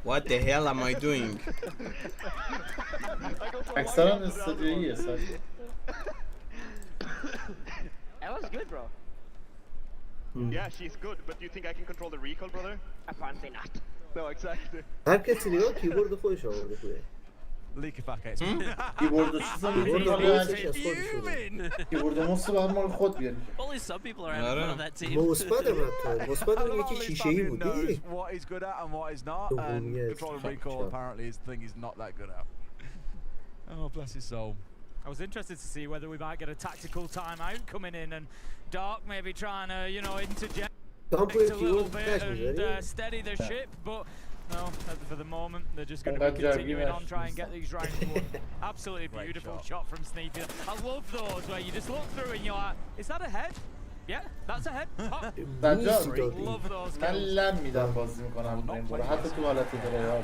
What the hell am I doing? اکثرا استودیویه سر. Ella's good, bro. Yeah, she's good, but do you think I can control the recoil, brother? Apparently not. No, exactly. هر کسی نگاه کیبورد خودش آورده توی Leak if I get کیبورد چیزا کیبورد ماست بعد مال خود بیاری. Only some people are having fun on that team. مثبت حتی مثبت اون یکی شیشه‌ای بود دیدی؟ what he's good at and what he's not, and controlling recoil apparently is the thing he's not that good at. Oh, bless his soul. I was interested to see whether we might get a tactical timeout coming in and Dark maybe trying to, you know, interject a little bit and steady the ship, but no, for the moment they're just going to be continuing on, try and get these rounds won. Absolutely beautiful shot from Sneaky. I love those where you just look through and you're like, is that a head? Yeah, that's a head. Love those من لم میدم بازی میکنم رینبو رو حتی تو حالت دلار.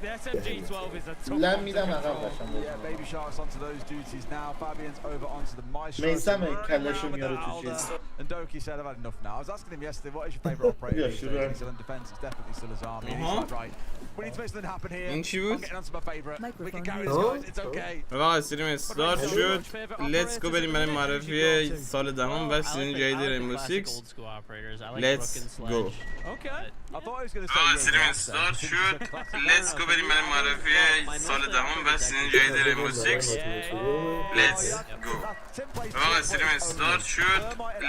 The SMG-12 is a tough لم میدم عقب قشنگ. Yeah, baby sharks onto those duties now. Fabian's over onto the maestro. میسم کلشو میاره تو چیز. And Doki said I've had enough now. I was asking him yesterday, what is your favourite operator? He said in defence it's definitely still his army. And he's like, right, we need to make something happen here. I'm getting onto my favourite. We can carry this guys, it's okay. آقا استریم استارت شد. Let's go بریم برای معرفی سال دهم و سیزن جدید رینبو سیکس. Let's go. Okay. I thought he was going to say آقا استریم استارت شد. Let's go بریم برای معرفی سال دهم و سیزن جدید رینبو سیکس. Let's go. آقا استریم استارت شد.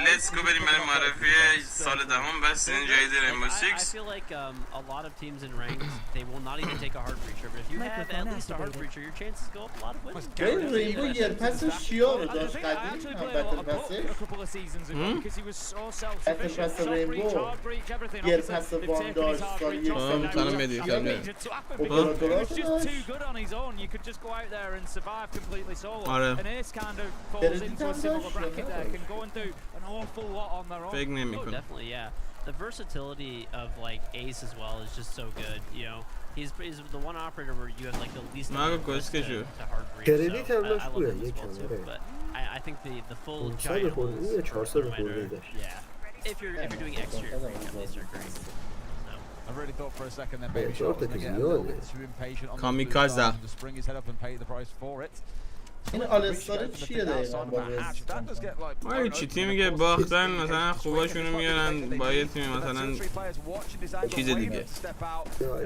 Let's go بریم برای معرفی سال دهم و سیزن جدید رینبو سیکس. I feel like a lot of teams in ranked, they will not even take a hard breacher, but if you have at least a hard breacher, your chances go up a lot of wins. این رینبو یه پس شیا رو داشت قدیم بطل پسش. بطل پس رینبو یه پس وان داشت سال یک سال تنم میدی کلمه. آره. فکر نمی‌کنم. Definitely, yeah. The versatility of like Ace as well is just so good. You know, he's the one operator where you have like the least amount of risk to hard breach. So I love him as well too. But I think the full giant holes yeah. If you're doing exterior range, at least are great. I really thought for a second then Baby Shark was going to get a little bit too impatient on Kamikaze. to spring his head up and pay the price for it. این آلستار چیه دقیقا با آره چی تیمی که باختن مثلا خوباشونو میارن با یه تیم مثلا چیز دیگه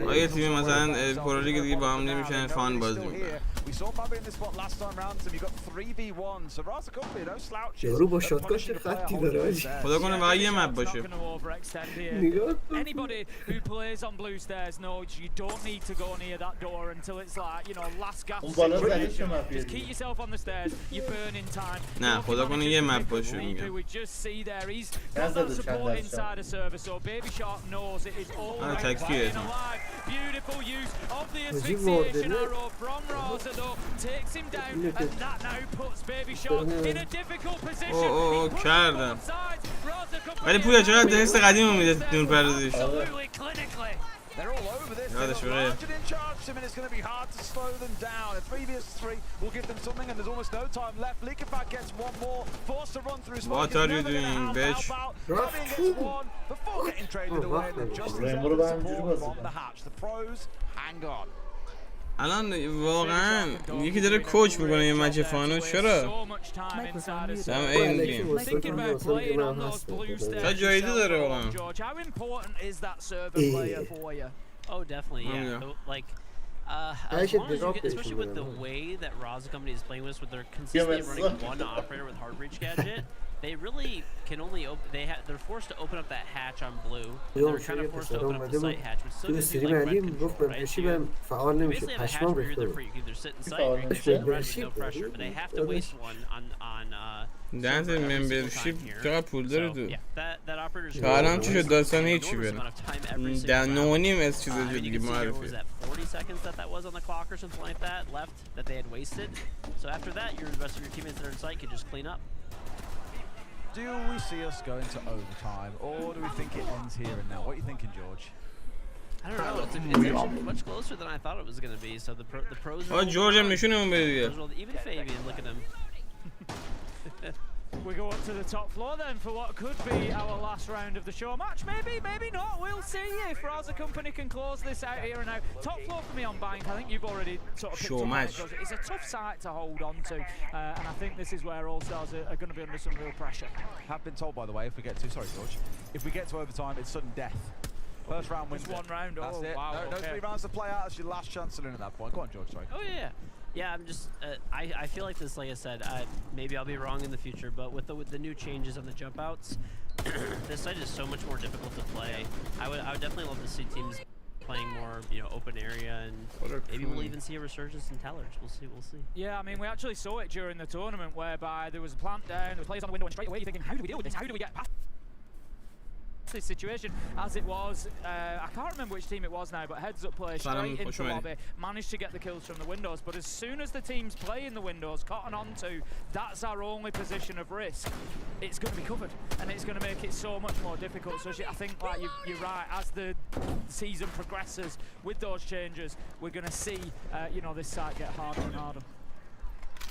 با یه تیم مثلا پرولیگ دیگه با هم نمیشن فان بازی میکنن یارو با شاتگاش خطی داره خدا کنه فقط یه مپ باشه Anybody who plays on blue stairs knows you don't need to go near that door until it's like, you know, last gasp situation. Just keep yourself on the stairs, you burn in time. نه خدا کنه یه مپ باشه میگم We just see there he's got that support inside a server, so Baby Shark knows it is all right alive. Beautiful use of the asphyxiation arrow from Raza though, takes him down, and that now puts Baby Shark in a difficult position. کردم ولی پویا چقدر دست قدیم میده دور پردازیش Absolutely clinically. They're all over this. They're in charge, and it's going to be hard to slow them down. A 3vs3 will give them something, and there's almost no time left. Leakifat gets one more, forced to run through. What are you doing, bitch? Fabian gets one before getting traded away, and then just support from the hatch. The pros hang on. الان واقعا یکی داره کوچ میکنه یه مچ فانوس چرا؟ دم این گیم چه جایده داره واقعا Oh, definitely, yeah. Like, as long as you get, especially with the way that Raza Company is playing with us, with their consistently running one operator with hard breach gadget, they really can only they're forced to open up that hatch on blue. They're kind of forced to open up the site hatch, which still gives you like red control, right? So you basically have a hatch where you're there, you can either sit in sight or you can shoot run with no pressure, but they have to waste one on دنس ممبرشیپ چقدر پول داره تو that operator's تا الان چی شد داستان هیچی برم در 9.5 از چیز دیگه معرفی 40 seconds that was on the clock or something like that left that they had wasted. So after that, the rest of your teammates that are in sight can just clean up. Do we see us go into overtime, or do we think it ends here and now? What are you thinking, George? I don't know. It's actually much closer than I thought it was going to be. So the pros. George هم نشونمون بده دیگه. Even Fabian, look at him. We go up to the top floor then for what could be our last round of the show match. Maybe, maybe not. We'll see if Raza Company can close this out here and now. Top floor for me on Bank. I think you've already sort of picked up. It's a tough site to hold on to, and I think this is where All Stars are going to be under some real pressure. Have been told, by the way, if we get to George, if we get to overtime, it's sudden death. First round wins. Just one round. That's it. Wow. No 3 rounds to play out. That's your last chance to win at that point. Go on, George. Sorry. Oh yeah. Yeah, I'm just, I feel like this, like I said, maybe I'll be wrong in the future, but with the new changes on the jump outs, this site is so much more difficult to play. I would definitely love to see teams playing more, you know, open area, and maybe we'll even see a resurgence in tellers. We'll see. Yeah, I mean, we actually saw it during the tournament, whereby there was a plant down, there were players on the window, and straight away you're thinking, how do we deal with this? How do we get past this situation? As it was, I can't remember which team it was now, but heads up play straight into lobby, managed to get the kills from the windows, but as soon as the teams play in the windows, cotton on to, that's our only position of risk, it's going to be covered, and it's going to make it so much more difficult. So I think, like, you're right, as the season progresses with those changes, we're going to see, you know, this site get harder and harder.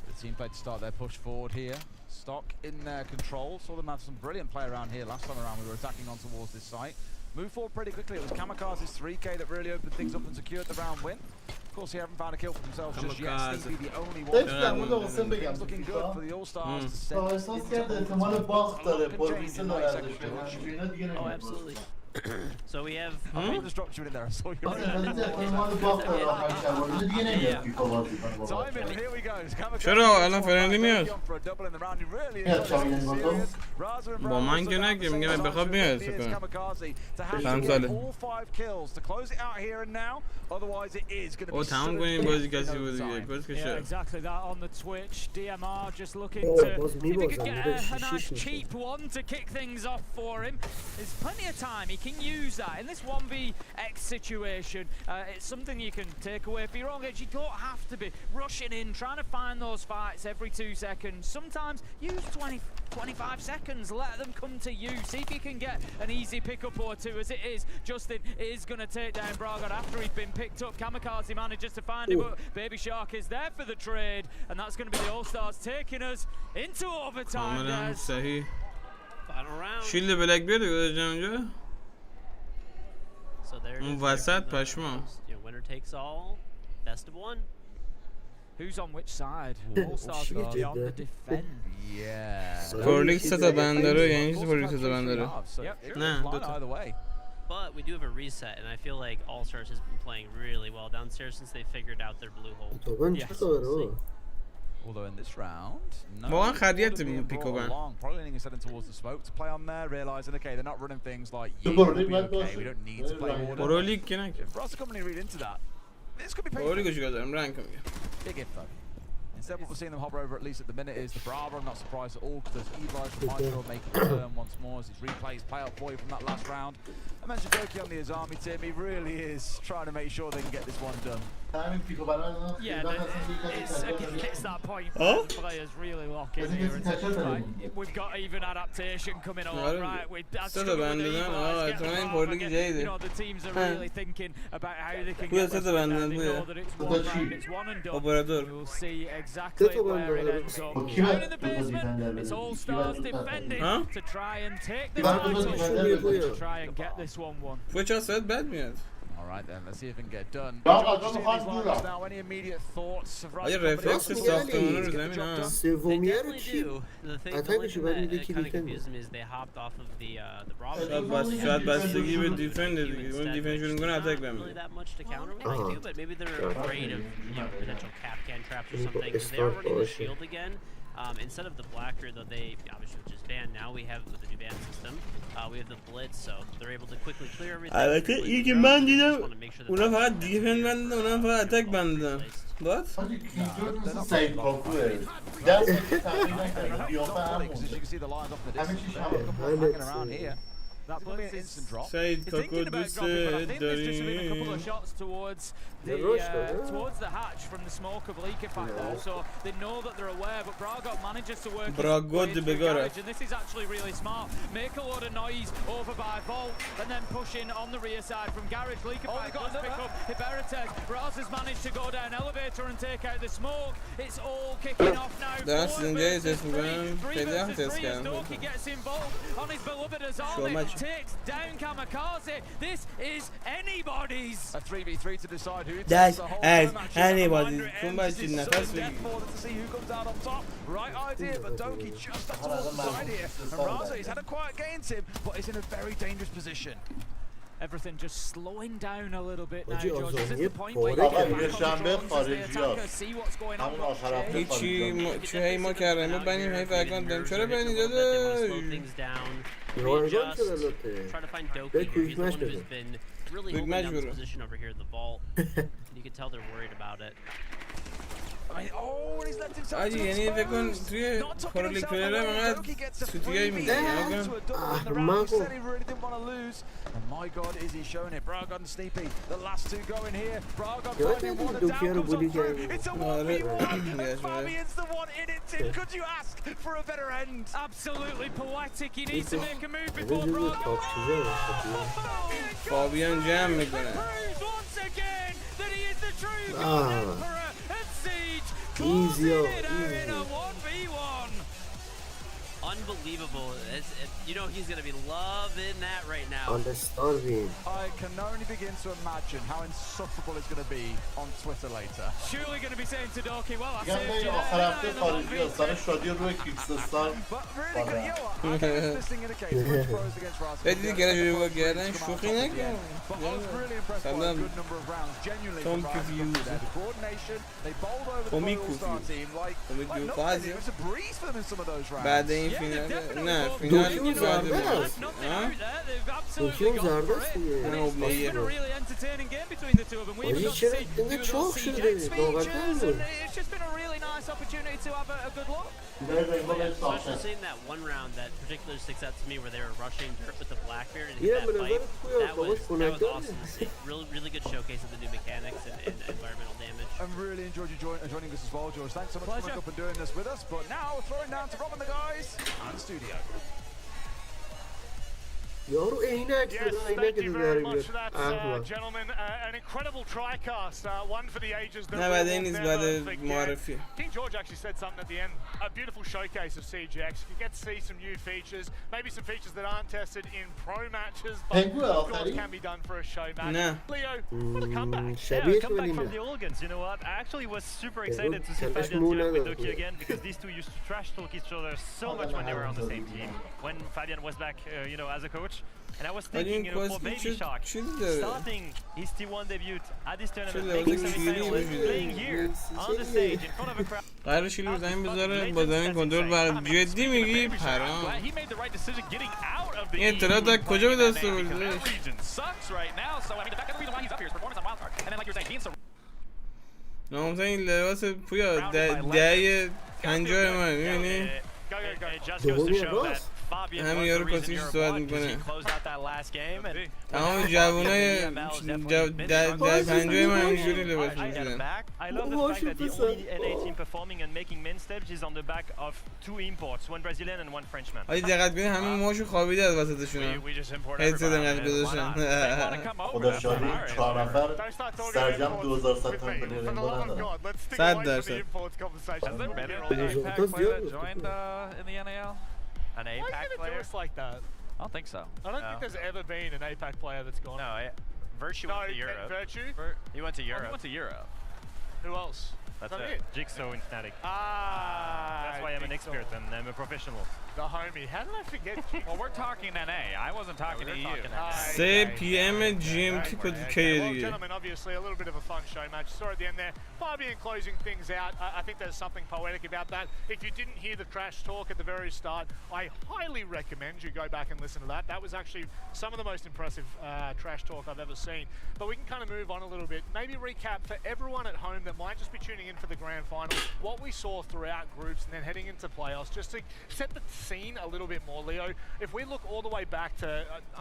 The team played to start their push forward here. Stock in control. Saw them have some brilliant play around here. Last time around we were attacking on towards this site. Moved forward pretty quickly. It was Kamikaze's 3k that really opened things up and secured the round win. Of course, he haven't found a kill for themselves just yet. Stevie the only one. Things looking good for the All-Stars to set Oh, absolutely. So we have. I just dropped you in there. I saw you. Simon, here we go. چرا الان فرندی میاد با من که نگه میگم بخواب میاد چند ساله او تمام کنیم بازی کسی بود دیگه باز که شد exactly that on the Twitch. DMR just looking to if he could get a nice cheap one to kick things off for him. There's plenty of time. He can use that in this 1vx situation. It's something you can take away for your own edge. You don't have to be rushing in, trying to find those fights every 2 seconds. Sometimes use 20-25 seconds, let them come to you. See if you can get an easy pickup or two. As it is, Justin is going to take down Braga after he's been picked up. Kamikaze manages to find him, but Baby Shark is there for the trade, and that's going to be the All-Stars taking us into overtime. Final round. شیلد بلک بیاده گذاشتم اونجا اون وسط پشما Winner takes all, best of one. Who's on which side? All-Stars are on the defend. Yeah. کورلیک سه تا بند داره یعنی چیزی کورلیک سه تا بند داره نه دو تا But we do have a reset, and I feel like All Stars has been playing really well downstairs since they figured out their blue hole. Although in this round, واقعا خریت پیکو بند probably leaning his head in towards the smoke to play on there, realizing okay, they're not running things like you. Okay, we don't need to play order. کورلیک که نکرد For us to come and read into that, this could be painful. کورلیکش گذارم رنگ میگه Big if though. Instead, what we're seeing them hover over at least at the minute is the Bravo. I'm not surprised at all because there's Eli from Hydro making a turn once more as his replays play out for you from that last round. I mentioned Doki on the Azami team. He really is trying to make sure they can get this one done. Yeah, it's that point where the players really lock in here. Like, we've got even adaptation coming on, right? You know, the teams are really thinking about how they can get this one. They know that it's one round, it's one and done. We'll see exactly where it ends up. Down in the basement, it's All Stars defending to try and take the title, to try and get this 1-1. Which I said bad news. All right then, let's see if we can get it done. Now, any immediate thoughts of آیا رفلکس ساختمونه رو زمین ها سومیه رو چی؟ اتکشو باید میده که دیفند شاید بستگی به دیفند دیگه اون دیفند شروع کنه اتک بمیده instead of the blacker, though they obviously which is banned now, we have with the new ban system, we have the blitz, so they're able to quickly clear everything. البته این که من دیدم اونا فقط دیفند بندن اونا فقط اتک بندن. What? That's going to be an instant drop. Thinking about dropping, but I think there's just been a couple of shots towards the hatch from the smoke of leak effect there, so they know that they're aware, but Braga manages to work garage, and this is actually really smart. Make a lot of noise over by Vault, and then push in on the rear side from garage. Leak effect does pick up Iberites, Raz has managed to go down elevator and take out the smoke. It's all kicking off now. دارن سیزن تست میکنن. 3 خیلی هم versus تست 3 as کردن. Doki gets involved on his beloved Azali, takes down Kamikaze. This is anybody's. A 3v3 to decide who That's takes the whole as match. anybody. Reminder Too ends. much This in is the first sudden death video. for them to see who comes out on top. Right idea, but Doki just up towards the side here. And Raza, he's had a quiet against him, but is in a very dangerous position. Everything just slowing down a little bit now, Haji George. This is Azamiye the point where you pare get کرد. back on the شنبه drums as the خارجی attacker, هست. see what's going on. همون آخر هفته هیچی چه هی ما کردیم ما بنیم هی فرقان داریم چرا بنی داده رایگان شد البته Try to find به Doki here. کویک He's the one مچ who's داده been really Quick holding match down this bro. position over here in the vault. You can tell they're worried about it. I mean, oh, he's left himself آجی یعنی فکر کن توی پرولیک پلیره من سوتیایی میده من said he really didn't want to lose. And my God, is he showing it? Braga and Sleepy, the last two going here. Braga finding one, and down comes on through. It's a 1v1, and Fabian's the one in it, Tim. Could you ask for a better end? Absolutely poetic. He needs to make a move before جزو Braga. تاپ چیزه فابیان جمع میکنه Proves once again that he is the true Ah. God Emperor and Siege. Easy, Closing it out in easy. a 1v1. Unbelievable. You know he's going to be loving that right now. understanding I can only begin to imagine how insufferable it's going to be on Twitter later. Surely going to be saying to Doki, well, I میگم saved به you آخر there هفته in the خارجی 1v3. هست. سر شادی روی کیکستستان But really good, you know what? I guess this thing indicates which pros against Raza. بدید که رجوری با کردن شوخی نکن But I was really impressed by a good number of rounds. Genuinely, Tom from Raza. confused. The coordination, they bowled over the Tommy All-Star confused. team like Tommy nothing. confused. It was a breeze for them in some of those rounds. بعد این فینال نه فینال دوکی بود و بعد زرده بود است Nothing Huh? out there. They've دوکی absolutely و gone زرده for است it. دیگه نه It's been a اوبلیه really entertaining game between the two of them. We even حاجی got to چرا see اینقدر those چاق CJ شده speeches, لاغرتر and بود it's just been a really nice opportunity to have a good look. Especially seeing that one round that particularly sticks out to me where they were rushing dirt with the Blackbeard and hit Yeah, that but fight. it's cool. That was Connected. awesome to see. Really, really good showcase of the new mechanics and environmental damage. I really enjoyed you joining us as well, George. Thanks so much for coming up and doing this with us. But now we're throwing down to Rob and the guys and the studio. یارو عینک Yes, شده thank عینک you رو very در much for بیاد that, احمد gentlemen. An incredible TriCast, one for the ages that نه we بعد will این نیست never بعد forget. معرفی King George actually said something at the end. A beautiful showcase of CGX. You get to see some new features, maybe some features that aren't tested in pro matches, but Pengu of course آخری can be done for a show match. نه Leo, what a comeback. شبیه come back کنیم from the organs, you know what? I actually was super Yeah, excited to see good. Fabian More team up with than Doki that. again because these two used to trash talk each other so much when they were on the same team. When Fabian was back, you know, as a coach. And I was ولی thinking, این you know, for کواسکی Baby Shark, چیزی داره starting his T1 debut at this tournament, لحاظ making شیری semifinals, وجود playing here on the stage in front of a crowd. قرار شیلی رو زمین بذاره با زمین کنترل بر جدی میگی پرام He made the right decision getting out of the این اطلاعات از کجا به دست آوردی that region sucks right now. So I mean, the reason why he's up here is performance on wildcard. And then like you're saying, being so ناموسا این لباس پویا دهه 50 من میبینی It just goes to show that Fabian همین was یارو the reason کاسکش you're صحبت one because he میکنه closed out that last game and تمام جوانای ده 50 من اینجوری لباس I get it میپوشن back. I love the fact that the only NA team performing and making main stage is on the back of two imports, one Brazilian and one Frenchman. حاجی دقت کنید همه موهاشو خوابیده از وسطشون We just import هدست everybody. انقدر man. Why گذاشتن not? They wanna come over, خدا that's شادی fine. 4 نفر Don't start talking سرجم imports 2000 with ست me. تومن For the رینبو love of ندارم God, let's stick 100 away from the درصد. imports conversation. Has there been an APAC APAC player player that joined in the NAL? An Why are you APAC gonna do player? us like that? I don't think so. I don't think there's ever been an APAC player that's gone. No, Virtue No, went to Europe. Virtue? He went to He Europe. went to Europe. Who else? That's Is that it. it? Jigsaw and Fnatic. Ah, That's why I'm an Jigsaw. expert and I'm a professional. The homie. How did I forget Jigsaw? Well, we're talking NA. I wasn't talking to you. 3 PM GMT کد کی Well, دیگه gentlemen, obviously a little bit of a fun show match. Saw at the end there, Fabian closing things out. I think there's something poetic about that. If you didn't hear the trash talk at the very start, I highly recommend you go back and listen to that. That was actually some of the most impressive trash talk I've ever seen. But we can kind of move on a little bit. Maybe recap for everyone at home that might just be tuning in for the grand final, what we saw throughout groups and then heading into playoffs, just to set the seen a little bit more, Leo. If we look all the way back to,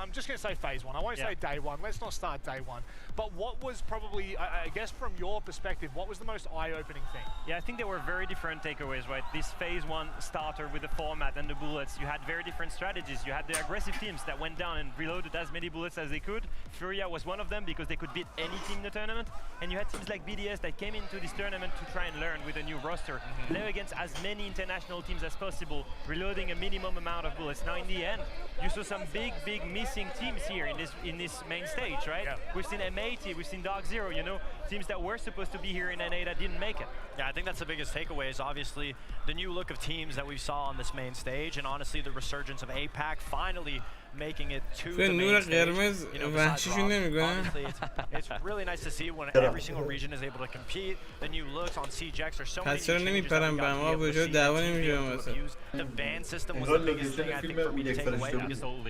I'm just going to say phase one. I won't say day one. Let's not start day one. But what was probably, I guess from your perspective, what was the most eye-opening thing? Yeah, I think there were very different takeaways, right? This phase one starter with the format and the bullets, you had very different strategies. You had the aggressive teams that went down and reloaded as many bullets as they could. Furia was one of them because they could beat any team in the tournament. And you had teams like BDS that came into this tournament to try and learn with a new roster, play against as many international teams as possible, reloading a minimum amount of bullets. Now in the end, you saw some big missing teams here in this main stage, right? Yeah. We've seen M80, we've seen Dark Zero, you know, teams that were supposed to be here in NA that didn't make it. Yeah, I think that's the biggest takeaway is obviously the new look of teams that we saw on this main stage, and honestly the resurgence of APAC finally making it to the main stage. You know, obviously it's really nice to see when every single region is able to compete. The new looks on CJX are so many changes that we got to be able to see. The ban system was the biggest thing I think for me to take away.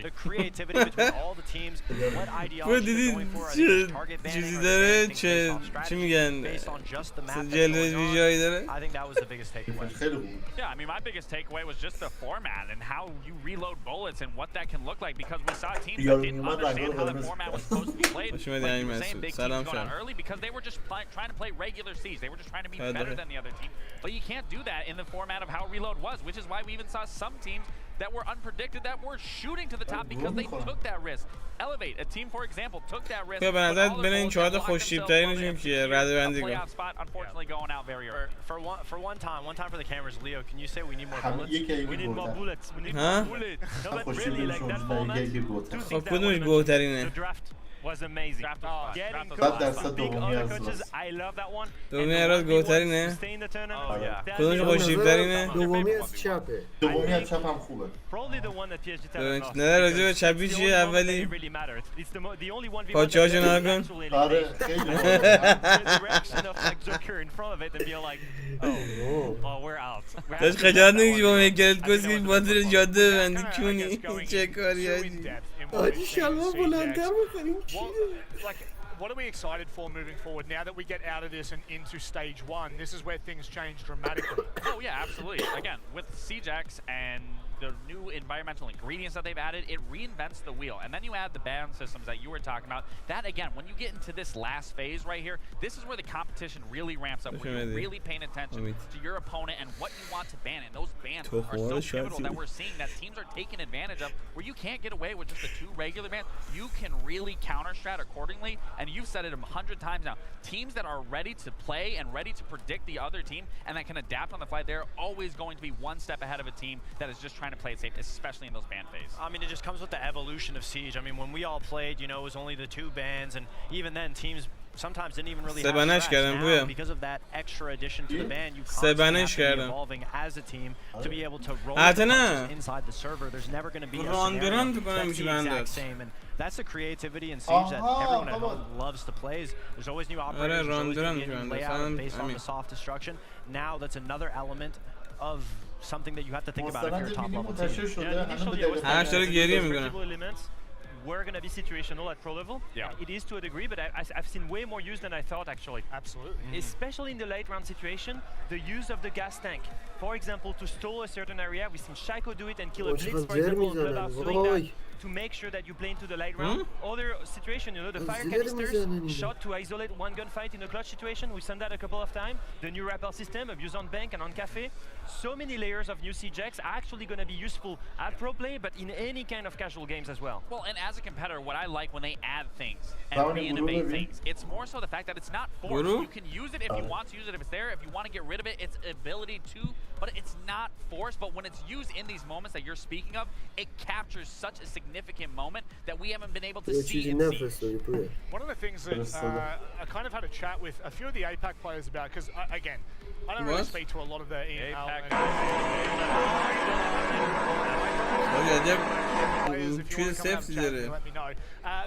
The creativity between all the teams, what ideology they're going for, target banning or based on just the map that's going on. I think that was the biggest takeaway. Yeah, I mean my biggest takeaway was just the format and how you reload bullets and what that can look like. Because we saw teams that didn't understand how the format was supposed to be played. Like you were saying, big teams going out early because they were just trying to play regular Siege. They were just trying to be better than the other team. But you can't do that in the format of how Reload was, which is why we even saw some teams that were unpredicted that were shooting to the top because they took that risk. Elevate, a team, for example, took that risk. به نظر بین این چهار تا خوش‌تیپ‌ترینشون کیه؟ رده بندی کن. Unfortunately going out very early. For one time for the cameras, Leo, can you say we need more bullets? We need more bullets. We need more bullets. No, but really, like that format. خب کدومش گوه‌ترینه؟ was amazing. Getting big other coaches, I love that one. دومی اراد گوه‌ترینه؟ کدومش خوش‌تیپ‌ترینه؟ دومی از چپه. دومی از چپ هم خوبه. Probably the one that PSG tells us. نه راجع به چپی چیه اولی؟ پاچه‌هاشو نگاه کن. آره خیلی. The reaction of like Joker in front of it and be like, oh, we're out. داشت خجالت نمی‌کشی با میگرد کسی بادر جاده ببندی کونی چه کاری هستی؟ آجی شلوار بلندتر بخوریم چیه؟ What are we excited for moving forward now that we get out of this and into stage one? This is where things change dramatically. Oh yeah, absolutely. Again, with CJX and the new environmental ingredients that they've added, it reinvents the wheel. And then you add the ban systems that you were talking about. That again, when you get into this last phase right here, this is where the competition really ramps up, where you're really paying attention to your opponent and what you want to ban. And those bans are so pivotal that we're seeing that teams are taking advantage of, where you can't get away with just the 2 regular bans. You can really counter-strat accordingly. And you've said it 100 times now. Teams that are ready to play and ready to predict the other team and that can adapt on the fly, they're always going to be one step ahead of a team that is just trying to play it safe, especially in those ban phases. I mean, it just comes with the evolution of Siege. I mean, when we all played, you know, it was only the 2 bans, and even then, teams sometimes didn't even really have strats. Now, because of that extra addition to the ban, you constantly have to be evolving as a team to be able to roll punches inside the server. There's never going to be a scenario that's the exact same. And that's the creativity in Siege that everyone at home loves to play. There's always new operators, there's always new layout based on the soft destruction. Now that's another element of something that you have to think about if you're a top level team. We're going to be situational at pro level. Yeah. It is to a degree, but I've seen way more use than I thought actually. Absolutely. Especially in the late round situation, the use of the gas tank. For example, to stall a certain area, we've seen Shaiko do it and kill a blitz, for example, on Clubhouse, doing that to make sure that you play into the late round. Other situation, you know, the fire canisters shot to isolate one gunfight in a clutch situation. We've seen that a couple of times. The new rappel system of use on bank and on cafe. So many layers of new CJX are actually going to be useful at pro play, but in any kind of casual games as well. Well, and as a competitor, what I like when they add things and re-innovate things, it's more so the fact that it's not forced. You can use it if you want to use it, if it's there. If you want to get rid of it, it's ability to, but it's not forced. But when it's used in these moments that you're speaking of, it captures such a significant moment that we haven't been able to see in Siege. One of the things that I kind of had a chat with a few of the APAC players about, because again, I don't really speak to a lot of the APAC let me know.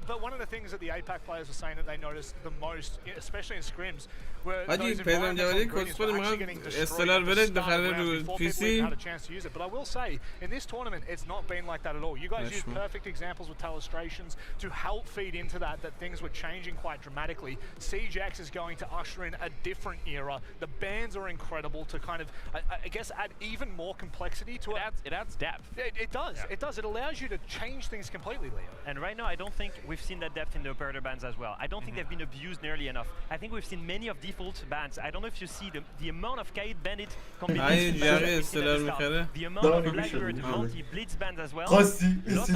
But one of the things that the APAC players were saying that they noticed the most, especially in scrims, were those environmental ingredients were actually getting destroyed at the start رو before پی people even سی had a chance to use it. But I will say, in this tournament, it's not been like that at all. You guys used perfect examples with illustrations to help feed into that things were changing quite dramatically. CJX is going to usher in a different era. The bands are incredible to kind of, I guess, add even more complexity to it. It adds depth. It does. Yeah. It does. It allows you to change things completely, Leo. And right now, I don't think we've seen that depth in the operator bands as well. I don't think they've been abused nearly enough. I think we've seen many of default bands. I don't know if you see the amount of Kaid Bandit combinations. The amount of Blackbird multi-blitz bands as well. Lots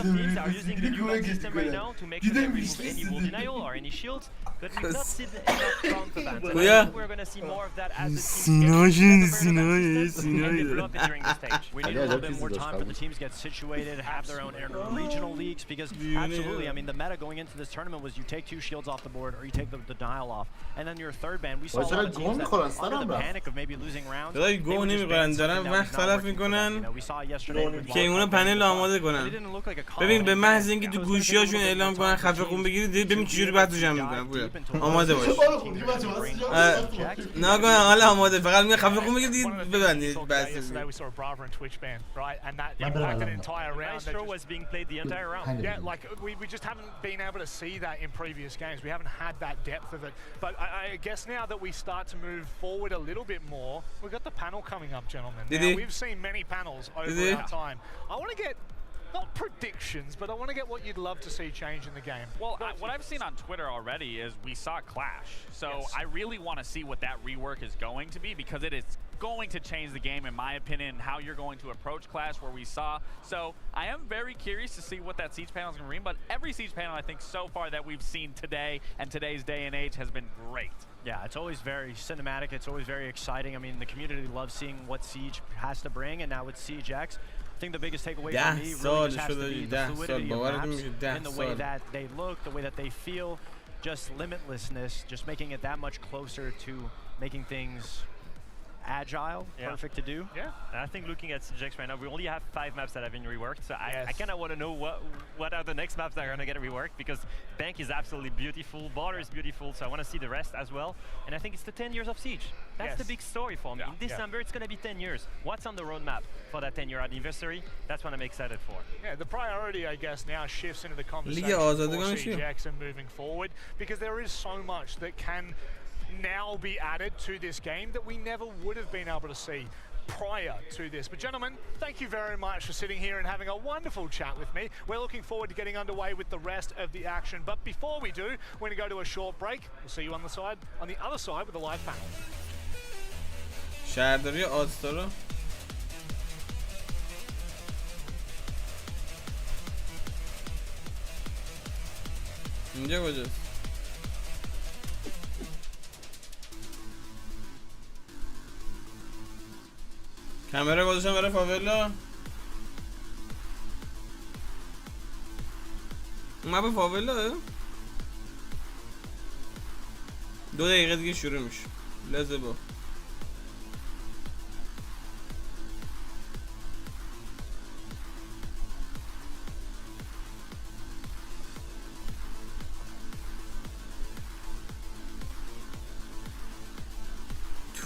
of teams are using the new band system right now to make sure they remove any wall denial or any shields. But we've not seen enough counter bands. And I think we're going to see more of that as the teams and develop it during the stage. We need a little bit more time for the teams to get situated, have their own regional leagues, because absolutely, I mean, the meta going into this tournament was you take 2 shields off the board or you take the denial off. And then your third band, we saw a lot of teams that under the panic of maybe losing rounds, داداش گو نمی‌خورن دارن وقت تلف میکنن که اون پنل آماده کنن. ببین به محض اینکه تو گوشیاشون اعلام کنن خفه خون بگیرید ببین چجوری بعد تو جمع میکنن. آماده باش. نگاه حالا آماده فقط میگه خفه خون بگیرید ببندید بس. was being played the entire round. Yeah, like we just haven't been able to see that in previous games. We haven't had that depth of it. But I guess now that we start to move forward a little bit more, we've got the panel coming up, gentlemen. Now, we've seen many panels over our time. I want to get not predictions, but I want to get what you'd love to see change in the game. Well, what I've seen on Twitter already is we saw Clash. So I really want to see what that rework is going to be, because it is going to change the game, in my opinion, how you're going to approach Clash, where we saw. So I am very curious to see what that Siege panel is going to bring, but every Siege panel, I think, so far that we've seen today and today's day and age has been great. Yeah, it's always very cinematic. It's always very exciting. I mean, the community loves seeing what Siege has to bring, and now with Siege X, I think the biggest takeaway for me really just has to be the fluidity of maps and the way that they look, the way that they feel, just limitlessness, just making it that much closer to making things agile, perfect to do. Yeah, and I think looking at CJX right now, we only have 5 maps that have been reworked, so I kind of want to know what are the next maps that are going to get reworked, because Bank is absolutely beautiful, Border is beautiful, so I want to see the rest as well. And I think it's the 10 years of Siege. That's the big story for me. In December, it's going to be 10 years. What's on the roadmap for that 10-year anniversary? That's what I'm excited for. Yeah, the priority, I guess, now shifts into the conversation for CJX and moving forward, because there is so much that can now be added to this game that we never would have been able to see prior to this. But gentlemen, thank you very much for sitting here and having a wonderful chat with me. We're looking forward to getting underway with the rest of the action. But before we do, we're going to go to a short break. We'll see you on the other side with the live panel. شهرداری آستارا اینجا کجاست؟ کامera گذاشتم برای فاولا. مپ فاولا 2 دقیقه دیگه شروع میشه. لازم با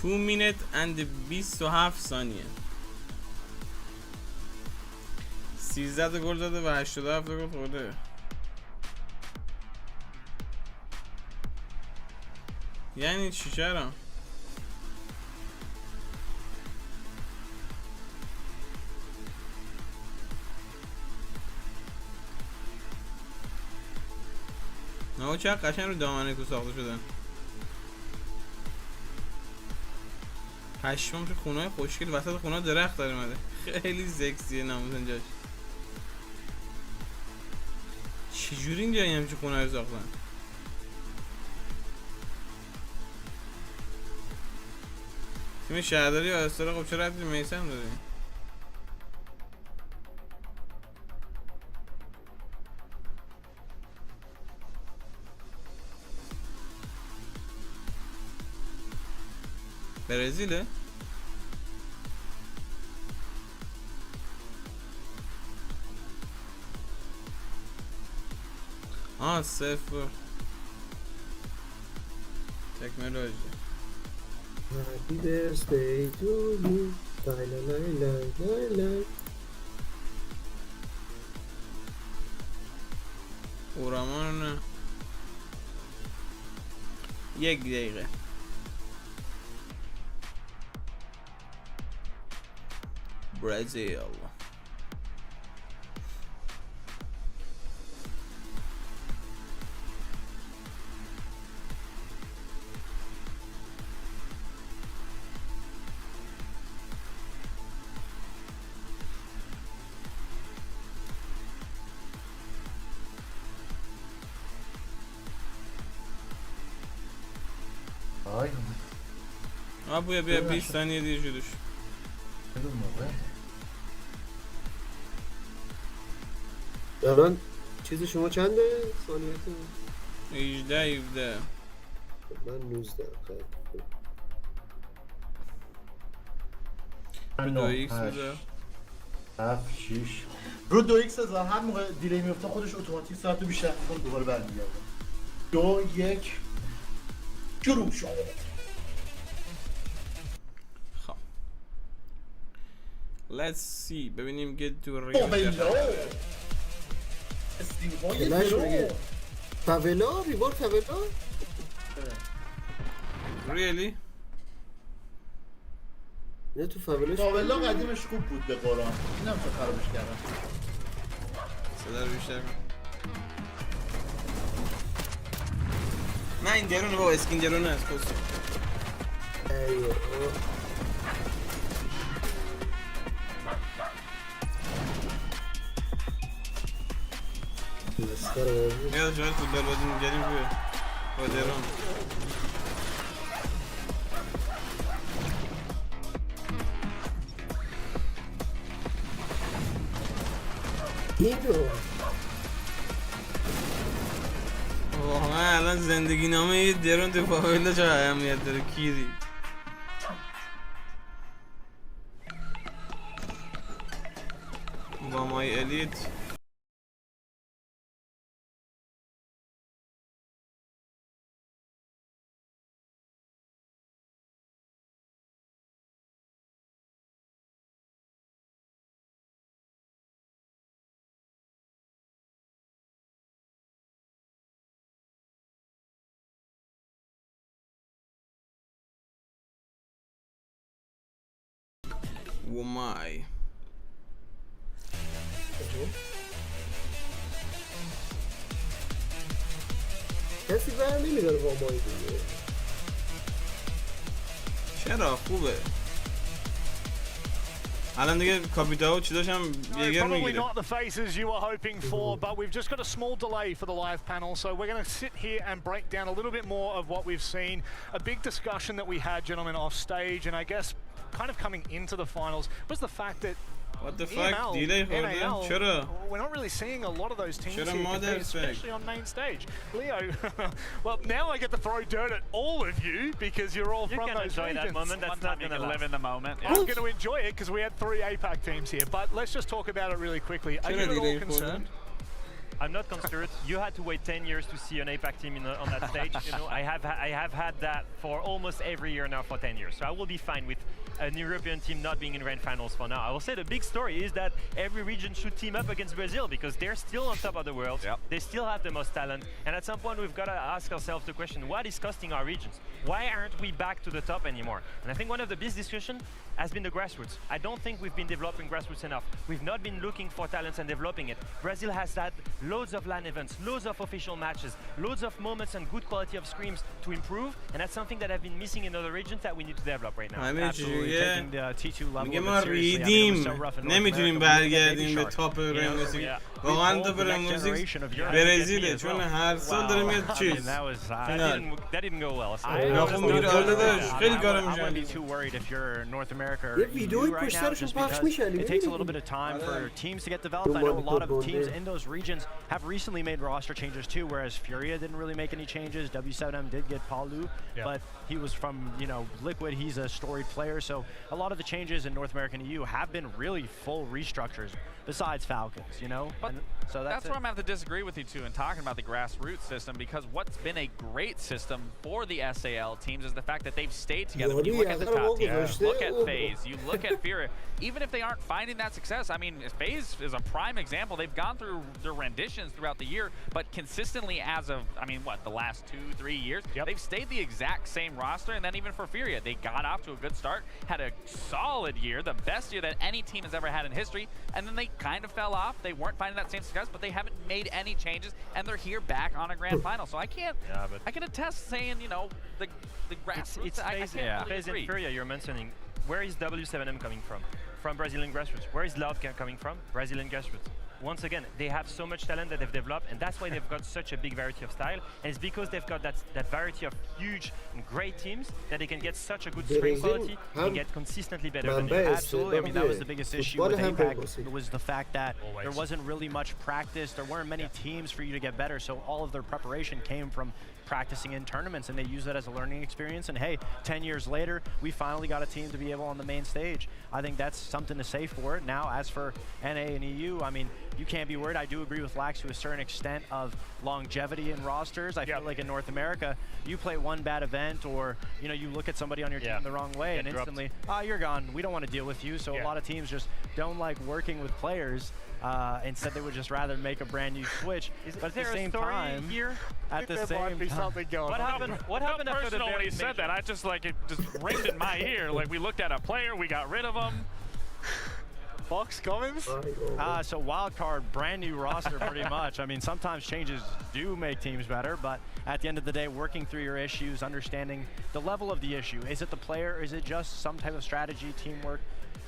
2 minute and 27 ثانیه 13 تا گل زده و 87 تا گل خورده. یعنی چی چرا؟ نه چه قشنگ رو دامنه کو ساخته شدن. پشمام چه خونه‌های خوشگل وسط خونه درخت داره اومده. خیلی سکسیه ناموسن جاش. چجوری اینجا همچین خونه‌ای ساختن؟ تیم شهرداری و استرا خب چه ربطی به میثم داره؟ برزیله؟ صفر تکمل واجه. Happy birthday to you. لای لای لای لای لای. اورامان نه 1 دقیقه برزیل بیا 20 ثانیه دیگه شده شد. الان چیز شما چنده؟ ثانیتون؟ 18 17 من 19 خیلی 7 6 رو 2x هزار هر موقع دیلی میفته خودش اتوماتیک ساعت رو بیشتر میکنه دوباره برمیگرده 2 1 شروع شد. Let's see ببینیم که تو کلاش مگه فاولا ریوار فاولا really نه تو فاولا قدیمش خوب بود به قرآن اینم چه خرابش کردم صدا رو بیشتر نه این درونه با اسکین درونه هست کسی ایوه یاد شاید فوتبال بازی می‌کردیم با درون واقعا الان زندگی نامه یه درون تو فاویلا چه اهمیت داره کیری با مای الیت ومای کسی بر نمیداره ومای دیگه چرا خوبه الان دیگه کاپیتاو چی داشتم یگر میگیره Probably not the faces you were hoping for, but we've just got a small delay for the live panel, so we're going to sit here and break down a little bit more of what we've seen. A big discussion that we had, gentlemen, off stage, and I guess kind of coming into the finals was the fact that What the fuck? Delay خورده؟ چرا؟ We're not really seeing a lot of those teams here compete, especially on main stage. Leo, well, now I get to throw dirt at all of you because you're all from those regions. You can enjoy that moment. That's not going to live in the moment. I'm going to enjoy it because we had 3 APAC teams here. But let's just talk about it really quickly. Are you at all concerned? I'm not concerned. You had to wait 10 years to see an APAC team on that stage. You know, I have had that for almost every year now for 10 years. So I will be fine with an European team not being in grand finals for now. I will say the big story is that every region should team up against Brazil because they're still on top of the world. Yep. They still have the most talent. And at some point we've got to ask ourselves the question, what is costing our regions? Why aren't we back to the top anymore? And I think one of the biggest discussions has been the grassroots. I don't think we've been developing grassroots enough. We've not been looking for talents and developing it. Brazil has had loads of LAN events, loads of official matches, loads of moments and good quality of screams to improve, and that's something that I've been missing in other regions that we need to develop right now. Absolutely. Taking the T2 level میگه ما ریدیم نمیتونیم برگردیم به تاپ رنگوزی واقعا تاپ رنگوزی برزیله چون هر سال داره میاد چیز That didn't go well. ناخون میگیره حالا داشت خیلی کارا میشن یه ویدیوی پشترشون پخش میشن It takes a little bit of time for teams to get developed. I know a lot of teams in those regions have recently made roster changes too, whereas Furia didn't really make any changes. W7M did get Palu, but he was from, you know, Liquid. He's a storied player, so a lot of the changes in North America and EU have been really full restructures besides Falcons, you know? But and so that's where I'm going to have to disagree with you two in talking about the grassroots system, because what's been a great system for the SAL teams is the fact that they've stayed together. When you look at the top teams, you look at FaZe, you look at Furia, even if they aren't finding that success, I mean, FaZe is a prime example. They've gone through their renditions throughout the year, but consistently as of, I mean, what, the last 2-3 years, they've stayed the exact same roster. And then even for Furia, they got off to a good start, had a solid year, the best year that any team has ever had in history, and then they kind of fell off. They weren't finding that same success, but they haven't made any changes, and they're here back on a grand final. So I can't, I can attest saying, you know, the grassroots. It's FaZe and Furia you're mentioning. Where is W7M coming from? From Brazilian grassroots. Where is Loud coming from? Brazilian grassroots. Once again, they have so much talent that they've developed, and that's why they've got such a big variety of style. And it's because they've got that variety of huge and great teams that they can get such a good string quality and get consistently better than you. Absolutely. I mean, that was the biggest issue with APAC, was the fact that there wasn't really much practice. There weren't many teams for you to get better, so all of their preparation came from practicing in tournaments, and they use that as a learning experience. And hey, 10 years later, we finally got a team to be able on the main stage. I think that's something to say for it. Now, as for NA and EU, I mean, you can't be worried. I do agree with Lax to a certain extent of longevity in rosters. I feel like in North America, you play one bad event, or you know, you look at somebody on your team the wrong way, and instantly, you're gone. We don't want to deal with you. So a lot of teams just don't like working with players. Instead, they would just rather make a brand new switch. But at the same time, at the same time, what happened? What happened after the when he said that? I just like it just ringed in my ear. Like we looked at a player, we got rid of him. Fox comments? So wildcard, brand new roster pretty much. I mean, sometimes changes do make teams better, but at the end of the day, working through your issues, understanding the level of the issue. Is it the player? Is it just some type of strategy, teamwork?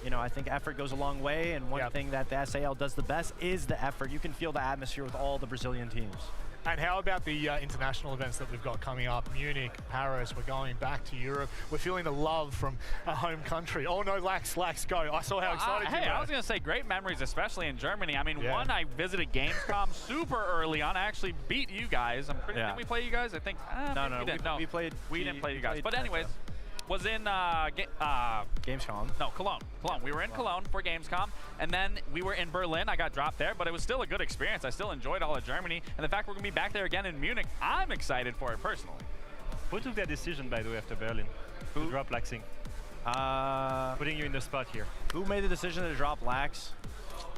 You know, I think effort goes a long way, and one thing that the SAL does the best is the effort. You can feel the atmosphere with all the Brazilian teams. And how about the international events that we've got coming up? Munich, Paris, we're going back to Europe. We're feeling the love from a home country. Oh no, Lax, go. I saw how excited you were. I was going to say great memories, especially in Germany. I mean, one, I visited Gamescom super early on. I actually beat you guys. I'm pretty, didn't we play you guys? I think, no, we didn't play you guys. But anyways, was in Gamescom. No, Cologne. We were in Cologne for Gamescom, and then we were in Berlin. I got dropped there, but it was still a good experience. I still enjoyed all of Germany, and the fact we're going to be back there again in Munich, I'm excited for it personally. Who took that decision, by the way, after Berlin? Who? To drop Laxing? Putting you in the spot here. Who made the decision to drop Lax?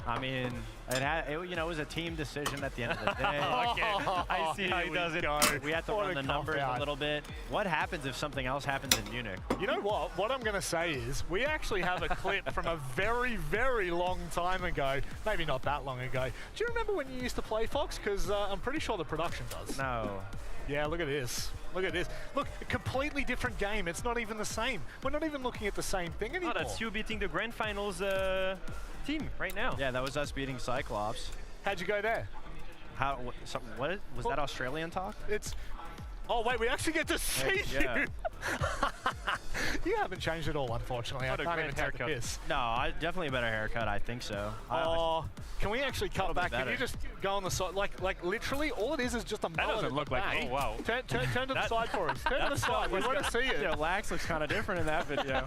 I mean, it was a team decision at the end of the day. I see how he does it. We had to run the numbers a little bit. What happens if something else happens in Munich? You know what? What I'm going to say is we actually have a clip from a very, very long time ago. Maybe not that long ago. Do you remember when you used to play, Fox? Because I'm pretty sure the production does. No. Yeah, look at this. Look at this. Look, a completely different game. It's not even the same. We're not even looking at the same thing anymore. Oh, that's you beating the grand finals team right now. Yeah, that was us beating Cyclops. How'd you go there? What was that Australian talk? It's... Oh, wait, we actually get to see you. You haven't changed at all, unfortunately. Not I can't even take the piss. No, definitely a better haircut, I think so. Can we actually cut back? Can you just go on the side? Like literally, all it is just a mullet. That doesn't look like me. Oh, wow. Turn to the side for us. Turn to the side. We want to see it. Yeah, Lax looks kind of different in that video.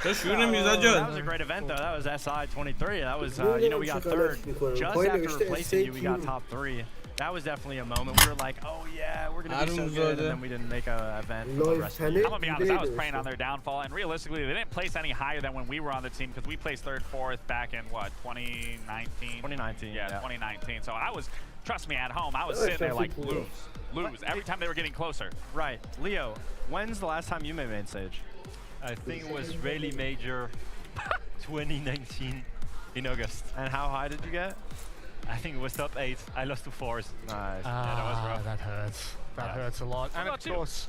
That was a great event, though. That was SI 23. That was, we got third. Just after replacing you, we got top 3. That was definitely a moment. We were like, oh yeah, we're going to be so good, and then we didn't make an event for the rest of the year. I'm going to be honest, I was praying on their downfall, and realistically, they didn't place any higher than when we were on the team, because we placed 3rd, 4th back in, what, 2019? 2019, yeah. 2019. So I was, trust me, at home, I was sitting there like, lose. Every time they were getting closer. Right. Leo, when's the last time you made main stage? I think it was really major 2019 in August. And how high did you get? I think it was top 8. I lost to 4s. Nice. Yeah, that was rough. That hurts. That hurts a lot. And of course,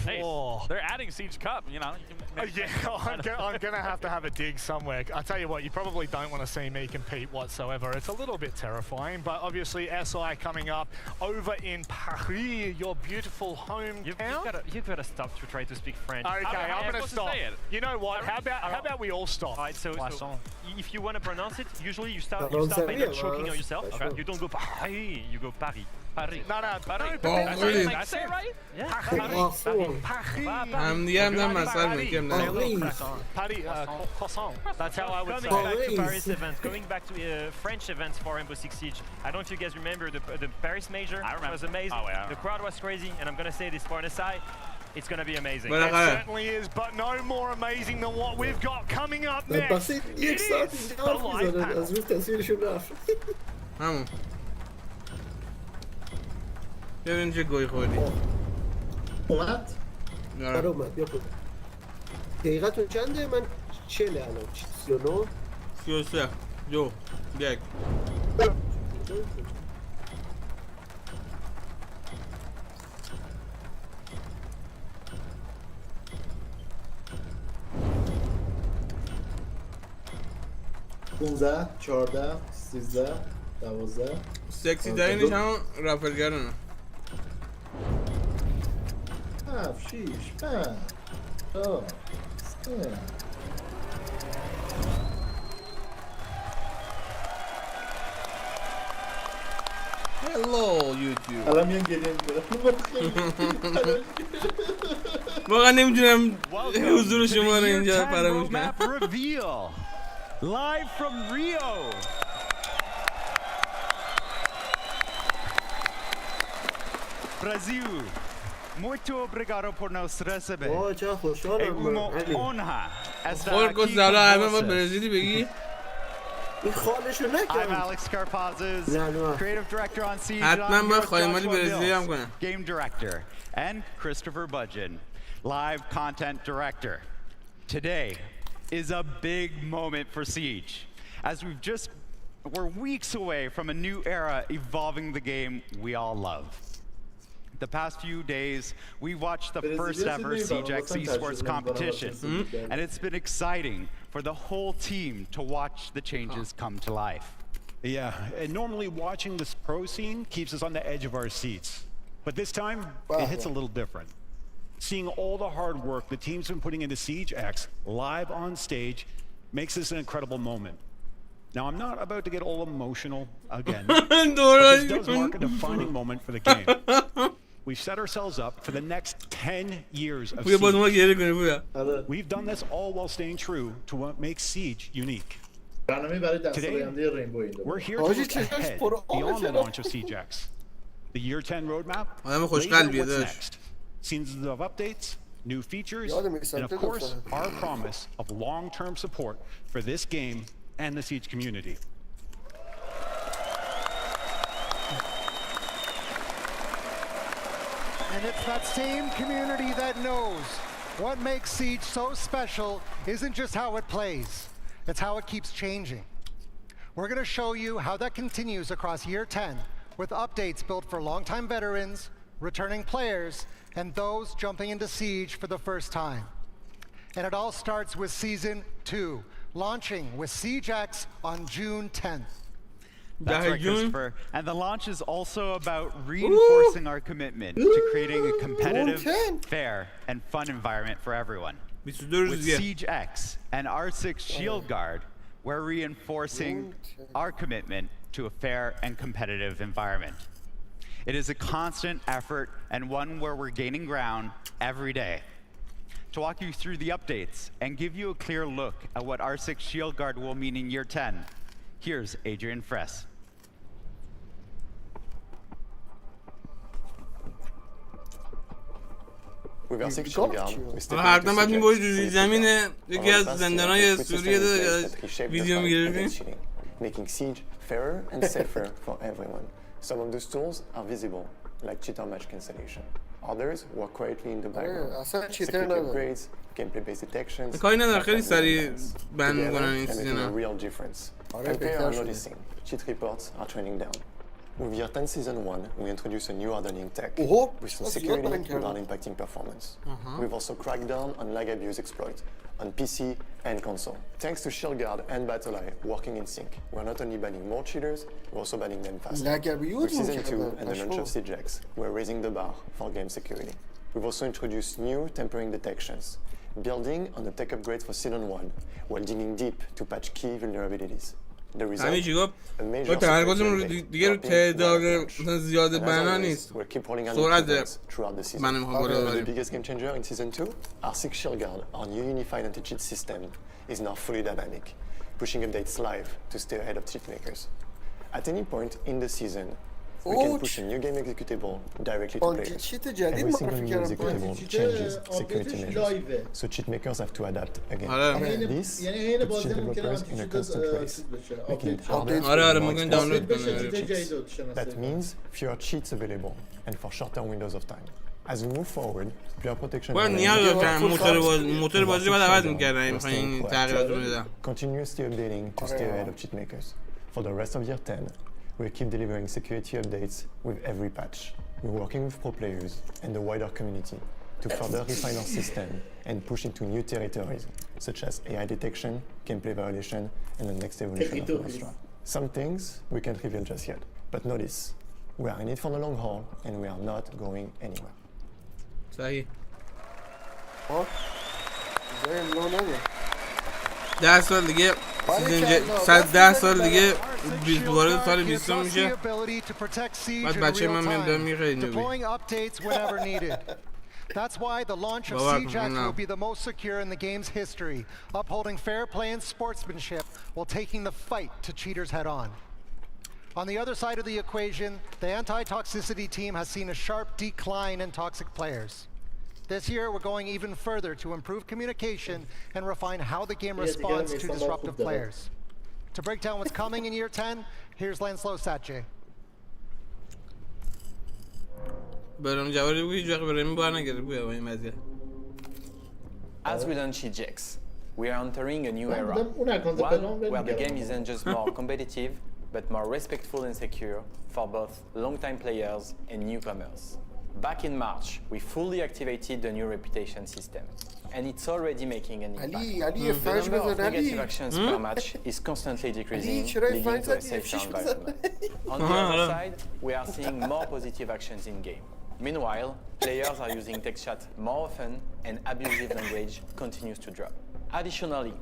Hey, they're adding Siege Cup, you know. You can yeah, I'm gonna have a dig somewhere. I tell you what, you probably don't want to see me compete whatsoever. It's a little bit terrifying, but obviously SI coming up over in Paris, your beautiful hometown. You've got to stop to try to speak French. Okay, I'm gonna stop. You know what? How about we all stop? Alright, so if you want to pronounce it, usually you start by not choking on yourself. Okay. You don't go Paris, you go Paris. Paris. No, Paris. I say it right? Yeah. Paris. هم دیگه هم دارم مسئله میکنم Paris. Croissant. That's how I would say. Going back to Paris events, going back to French events for Rainbow Six Siege. I don't know if you guys remember the Paris major. I remember. It was amazing. Oh, yeah. The crowd was crazy, and I'm gonna say this for an aside. It's gonna be amazing. It certainly is, but no more amazing than what we've got coming up next. یک ساعت اینجا حرف میزنن از روز تصویرشون رفت. همون ببین چه گوی خوردی اومد؟ آره اومد بیا خود دقیقتون چنده؟ من 40 الان 39 33 2 1 15 14 13 12 سکسی ترینش همون رافلگرانه 7 6 5 4 3 Hello YouTube. الان میان گریه میکنم واقعا نمیتونم حضور شما رو اینجا فراموش کنم. Live from Rio. Brasil. Muito obrigado por nos receber. چه خوشحالم من. honra. خورکو زالا همه با برزیلی بگی. این خالشو نکنم. I'm Alex Carpazes, creative director on Siege. حتما با خایمالی برزیلی هم کنم. Game director and Christopher Budgeon, live content director. Today is a big moment for Siege, as we're weeks away from a new era evolving the game we all love. The past few days, we watched the first ever Siege X esports competition, and it's been exciting for the whole team to watch the changes come to life. Yeah, and normally watching this pro scene keeps us on the edge of our seats. But this time, it hits a little different. Seeing all the hard work the team's been putting into Siege X live on stage makes this an incredible moment. Now, I'm not about to get all emotional again, but this does mark a defining moment for the game. We've set ourselves up for the next 10 years of Siege. We've done this all while staying true to what makes Siege unique. Today, we're here to look ahead beyond the launch of Siege X. The Year 10 roadmap lays out what's next. Seasons of updates, new features, and of course, our promise of long-term support for this game and the Siege community. And it's that same community that knows what makes Siege so special isn't just how it plays, it's how it keeps changing. We're going to show you how that continues across Year 10 with updates built for longtime veterans, returning players, and those jumping into Siege for the first time. And it all starts with Season 2, launching with Siege X on June 10th. That's right, Christopher. And the launch is also about reinforcing our commitment to creating a competitive, fair, and fun environment for everyone. With Siege X and R6 Shield Guard, we're reinforcing our commitment to a fair and competitive environment. It is a constant effort and one where we're gaining ground every day. To walk you through the updates and give you a clear look at what R6 Shield Guard will mean in Year 10, here's Adrian Fress. هر دم بعد می‌بری روی زمین یکی از زندان‌های سوریه ویدیو می‌گرفتیم. Making Siege fairer and safer for everyone. Some of those tools are visible, like cheater match cancellation. Others work quietly in the background. Security upgrades, gameplay-based detections. کاری نداره خیلی سریع بند می‌کنن این a real difference. And players are noticing. Cheat reports are trending down. With year 10 season 1, we introduced a new hardening tech with some security without impacting performance. We've also cracked down on lag abuse exploit on PC and console. Thanks to ShieldGuard and BattlEye working in sync, we're not only banning more cheaters, we're also banning them faster. With season 2 and the launch of SiegeX, we're raising the bar for game security. We've also introduced new tampering detections, building on the tech upgrades for season 1, while digging deep to patch key vulnerabilities. همین چی گفت؟ با تمرکزمون رو دیگه رو تعداد زیاد بنا نیست. سرعت بنا میخواد بالا ببریم. The biggest game changer in season 2, our Six ShieldGuard, our new unified anti-cheat system, is now fully dynamic, pushing updates live to stay ahead of cheat makers. At any point in the season, we can push a new game executable directly to players. Every single new executable changes security measures, so cheat makers have to adapt again. This puts cheat developers in a constant race, making it harder and more expensive to use cheats. That means fewer cheats available and for shorter windows of time. As we move forward, player protection موتور بازی رو عوض می‌کردن این تغییرات رو میدادن. Continuously updating to stay ahead of cheat makers. For the rest of year 10, we'll keep delivering security updates with every patch. We're working with pro players and the wider community to further refine our system and push into new territories, such as AI detection, gameplay violation, and the next evolution of Nostra. Some things we can't reveal just yet, but know this: we are in it for the long haul, and we are not going anywhere. صحیح. 10 سال دیگه سیزن 10 سال دیگه وارد سال 20 میشه. بعد بچه من میاد دارم میخواد deploying updates whenever needed. That's why the launch of SiegeX will be the most secure in the game's history, upholding fair play and sportsmanship while taking the fight to cheaters head on. On the other side of the equation, the anti-toxicity team has seen a sharp decline in toxic players. This year, we're going even further to improve communication and refine how the game responds to disruptive players. To break down what's coming in year 10, here's Lanslow Satche. As we launch SiegeX, we are entering a new era. One where the game isn't just more competitive, but more respectful and secure for both long-time players and newcomers. Back in March, we fully activated the new reputation system, and it's already making an impact. The number of negative actions per match is constantly decreasing, leading to a safer environment. On the other side, we are seeing more positive actions in-game. Meanwhile, players are using text chat more often, and abusive language continues to drop. Additionally,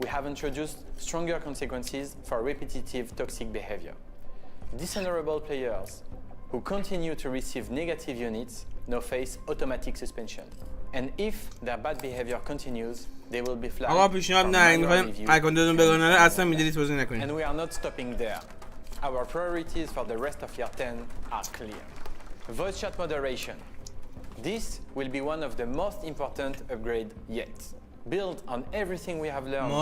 we have introduced stronger consequences for repetitive toxic behavior. Dishonorable players who continue to receive negative units now face automatic suspension. And if their bad behavior continues, they will be flagged for manual review. And we are not stopping there. Our priorities for the rest of year 10 are clear. Voice chat moderation. This will be one of the most important upgrades yet. Build on everything we have learned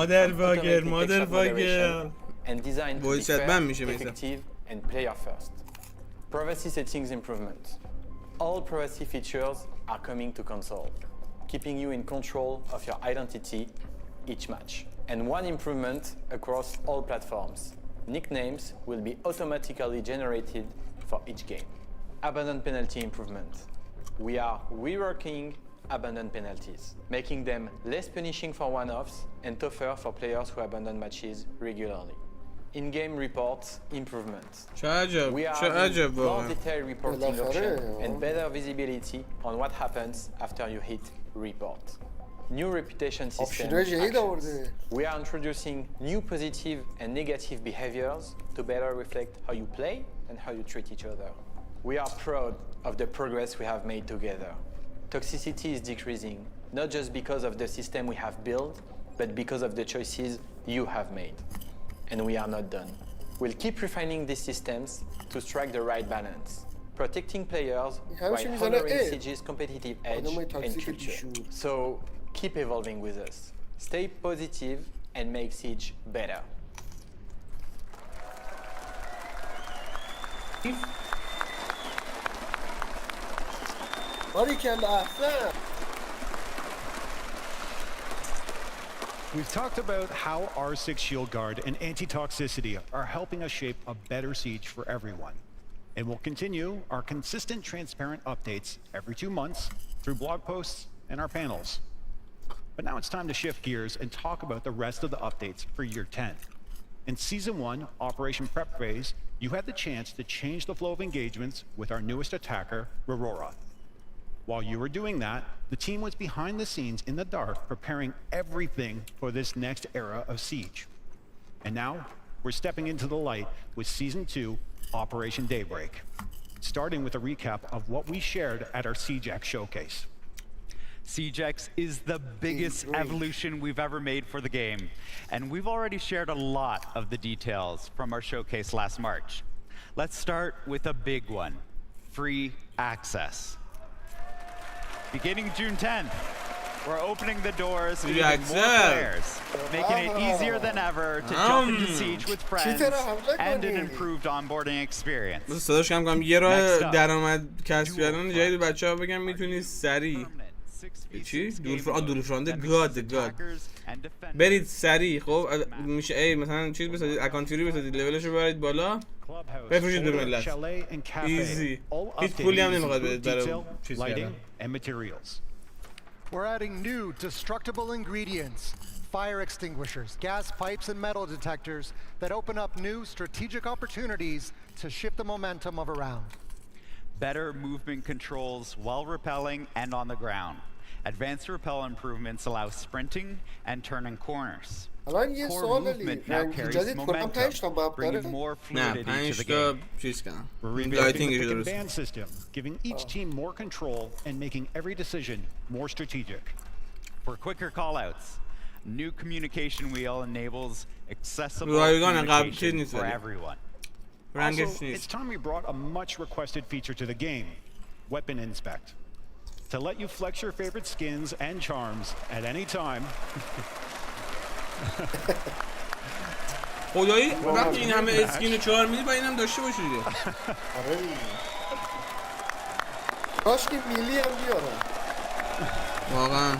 and designed to be fair, effective, and player first. Privacy settings improvement. All privacy features are coming to console, keeping you in control of your identity each match. And one improvement across all platforms. Nicknames will be automatically generated for each game. Abandon penalty improvement. We are reworking abandon penalties, making them less punishing for one-offs and tougher for players who abandon matches regularly. In-game reports improvements. We are adding more detailed reporting options and better visibility on what happens after you hit report. New reputation system actions. We are introducing new positive and negative behaviors to better reflect how you play and how you treat each other. We are proud of the progress we have made together. Toxicity is decreasing, not just because of the system we have built, but because of the choices you have made. And we are not done. We'll keep refining these systems to strike the right balance, protecting players while honoring Siege's competitive edge and culture. So keep evolving with us. Stay positive and make Siege better. We've talked about how our Six ShieldGuard and anti-toxicity are helping us shape a better Siege for everyone. And we'll continue our consistent, transparent updates every 2 months through blog posts and our panels. But now it's time to shift gears and talk about the rest of the updates for year 10. In Season 1, Operation Prep Phase, you had the chance to change the flow of engagements with our newest attacker, Aurora. While you were doing that, the team was behind the scenes in the dark preparing everything for this next era of Siege. And now, we're stepping into the light with Season 2, Operation Daybreak, starting with a recap of what we shared at our SiegeX showcase. SiegeX is the biggest evolution we've ever made for the game, and we've already shared a lot of the details from our showcase last March. Let's start with a big one, free access. Beginning June 10th, we're opening the doors to even more players, making it easier than ever to jump into Siege with friends and an improved onboarding experience. صداش کم کنم یه راه درآمد کسب کردن جدید بچه‌ها بگم میتونید سریع چی؟ دورفرانده گاد برید سریع خب میشه ای مثلا چیز بسازید اکانت فری بسازید لولشو ببرید بالا بفروشید به ملت ایزی هیچ پولی هم نمیخواد بدید برای چیز کردن. We're adding new destructible ingredients, fire extinguishers, gas pipes, and metal detectors that open up new strategic opportunities to shift the momentum of a round. Better movement controls while rappelling and on the ground. Advanced rappel improvements allow sprinting and turning corners. Core movement now carries momentum, bringing more fluidity to the game. We're reinventing the command system, giving each team more control and making every decision more strategic. For quicker callouts, new communication wheel enables accessible communication for everyone. Also, it's time we brought a much-requested feature to the game, Weapon Inspect. To let you flex your favorite skins and charms at any time. خدایی وقتی این همه اسکین و چهار میدی باید اینم داشته باشی دیگه. کاش که میلی هم بیارم. واقعا.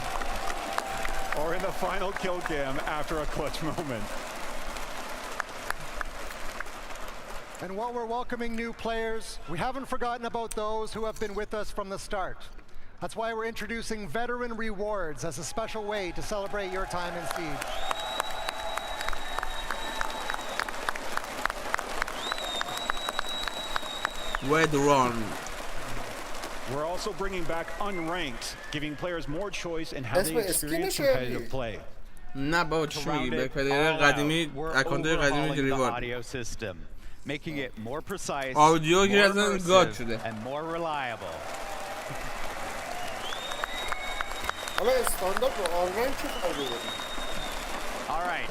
Or in the final kill cam after a clutch moment. And while we're welcoming new players, we haven't forgotten about those who have been with us from the start. That's why we're introducing veteran rewards as a special way to celebrate your time in Siege. Veteran. We're also bringing back Unranked, giving players more choice in how they experience competitive play. نه بابا چی میگی به پلیر قدیمی اکانت‌های قدیمی ریوارد making it more precise, audio more immersive, and more reliable. All right,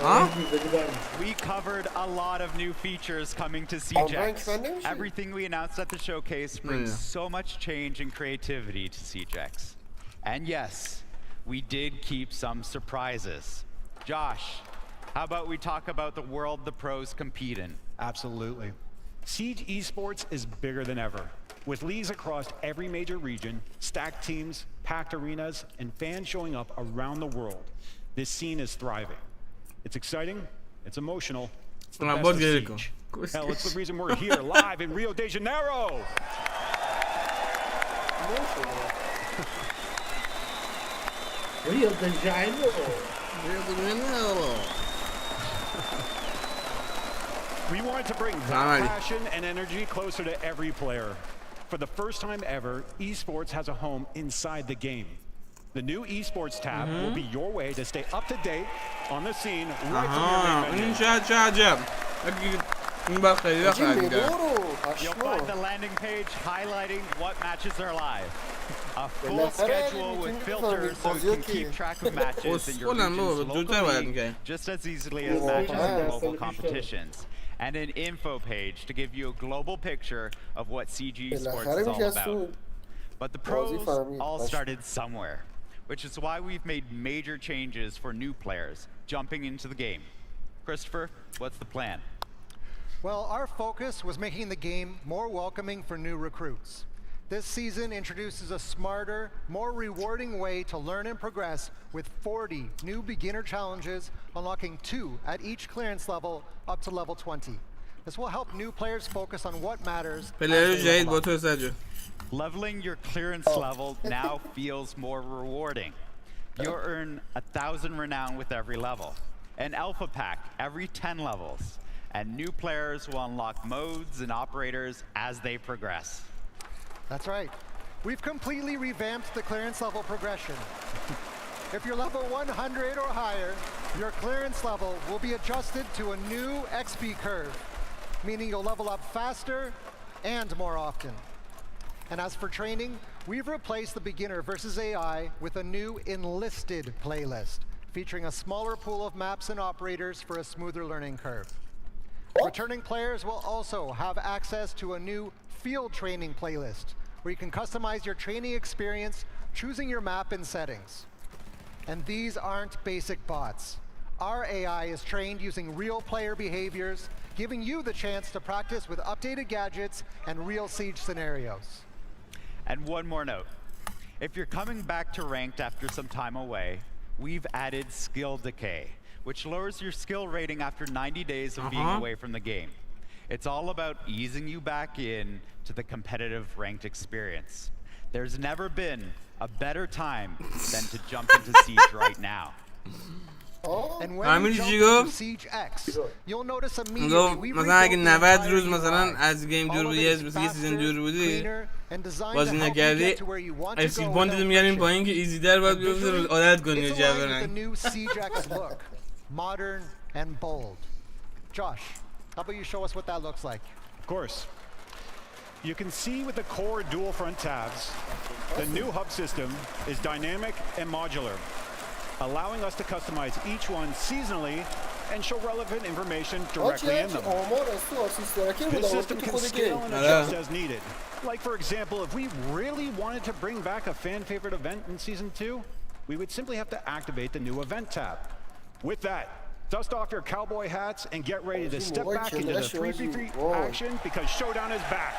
we covered a lot of new features coming to SiegeX. Everything we announced at the showcase brings so much change and creativity to SiegeX. And yes, we did keep some surprises. Josh, how about we talk about the world the pros compete in? Absolutely. Siege Esports is bigger than ever. With leagues across every major region, stacked teams, packed arenas, and fans showing up around the world, this scene is thriving. It's exciting, it's emotional, it's the best of Siege. Hell, it's the reason we're here live in Rio de Janeiro! Rio de Janeiro! Rio de Janeiro! We wanted to bring that passion and energy closer to every player. For the first time ever, esports has a home inside the game. The new esports tab will be your way to stay up to date on the scene right from your main menu. You'll find the landing page highlighting what matches are live. A full schedule with filters so you can keep track of matches in your region's local league just as easily as matches in global competitions. And an info page to give you a global picture of what Siege Esports is all about. But the pros all started somewhere, which is why we've made major changes for new players jumping into the game. Christopher, what's the plan? Well, our focus was making the game more welcoming for new recruits. This season introduces a smarter, more rewarding way to learn and progress with 40 new beginner challenges, unlocking 2 at each clearance level up to level 20. This will help new players focus on what matters. Leveling your clearance level now feels more rewarding. You earn 1,000 renown with every level, an alpha pack every 10 levels, and new players will unlock modes and operators as they progress. That's right. We've completely revamped the clearance level progression. If you're level 100 or higher, your clearance level will be adjusted to a new XP curve, meaning you'll level up faster and more often. And as for training, we've replaced the beginner versus AI with a new enlisted playlist, featuring a smaller pool of maps and operators for a smoother learning curve. Returning players will also have access to a new field training playlist, where you can customize your training experience, choosing your map and settings. And these aren't basic bots. Our AI is trained using real player behaviors, giving you the chance to practice with updated gadgets and real siege scenarios. And one more note. If you're coming back to ranked after some time away, we've added skill decay, which lowers your skill rating after 90 days of being away from the game. It's all about easing you back in to the competitive ranked experience. There's never been a better time than to jump into Siege right now. And when you jump into Siege X, you'll notice immediately we مثلا اگه 90 روز مثلا از گیم دور بودی، از یه سیزن دور بودی، بازی نکردی، اکسیل پوینت میاریم پایین که ایزی در باید بیفته عادت کنی جو رنگ. Modern and bold. Josh, how about you show us what that looks like? Of course. You can see with the core dual front tabs, the new hub system is dynamic and modular, allowing us to customize each one seasonally and show relevant information directly in them. This system can scale and adjust as needed. Like, for example, if we really wanted to bring back a fan favorite event in Season 2, we would simply have to activate the new event tab. With that, dust off your cowboy hats and get ready to step back into the 3v3 action because Showdown is back.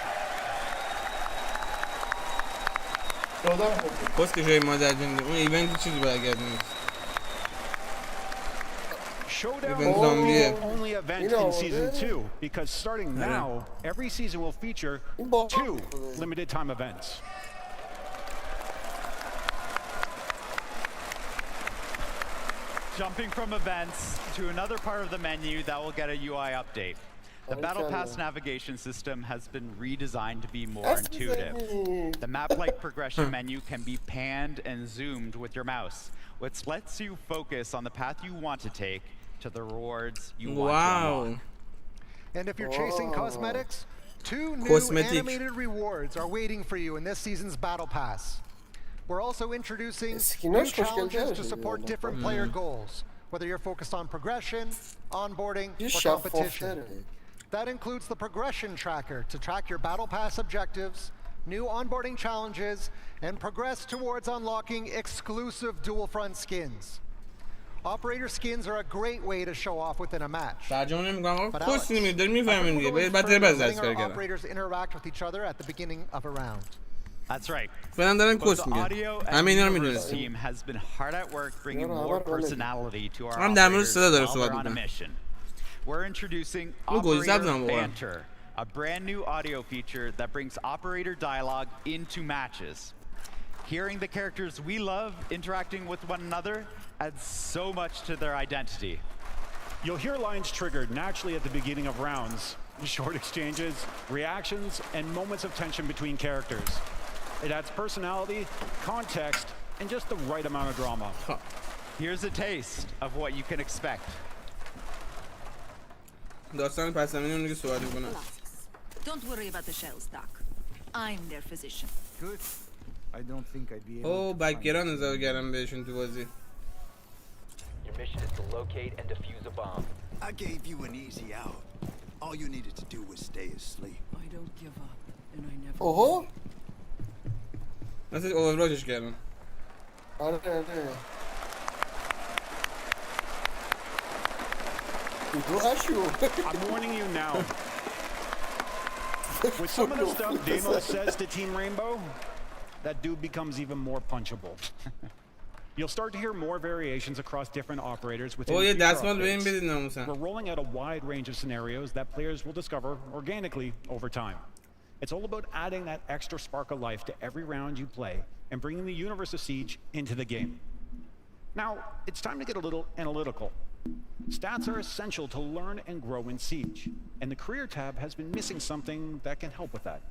Showdown is the only event in Season 2 because starting now, every season will feature 2 limited time events. Jumping from events to another part of the menu that will get a UI update. The Battle Pass navigation system has been redesigned to be more intuitive. The map-like progression menu can be panned and zoomed with your mouse, which lets you focus on the path you want to take to the rewards you want to unlock. And if you're chasing cosmetics, 2 new animated rewards are waiting for you in this season's Battle Pass. We're also introducing new challenges to support different player goals, whether you're focused on progression, onboarding, or competition. That includes the progression tracker to track your Battle Pass objectives, new onboarding challenges, and progress towards unlocking exclusive dual front skins. Operator skins are a great way to show off within a match. But Alex, letting our operators interact with each other at the beginning of a round. That's right. Both the audio and the team has been hard at work bringing more personality to our operators while they're on a mission. We're introducing Operator Banter, a brand new audio feature that brings operator dialogue into matches. Hearing the characters we love interacting with one another adds so much to their identity. You'll hear lines triggered naturally at the beginning of rounds, short exchanges, reactions, and moments of tension between characters. It adds personality, context, and just the right amount of drama. Here's a taste of what you can expect. Don't worry about the shells, Doc. I'm their physician. Good. I don't think I'd be able Oh, بکگران اضافه کردم بهشون تو بازی. Your mission is to locate and defuse a bomb. I gave you an easy out. All you needed to do was stay asleep. I don't give up, and I never. Oh. مثل اوورواچش کردم. آره. I'm warning you now. With some of the stuff Damo says to Team Rainbow, that dude becomes even more punchable. You'll start to hear more variations across different operators within Oh, future yeah, that's what updates. We're rolling out a wide range of scenarios that players will discover organically over time. It's all about adding that extra spark of life to every round you play and bringing the universe of Siege into the game. Now, it's time to get a little analytical. Stats are essential to learn and grow in Siege, and the career tab has been missing something that can help with that.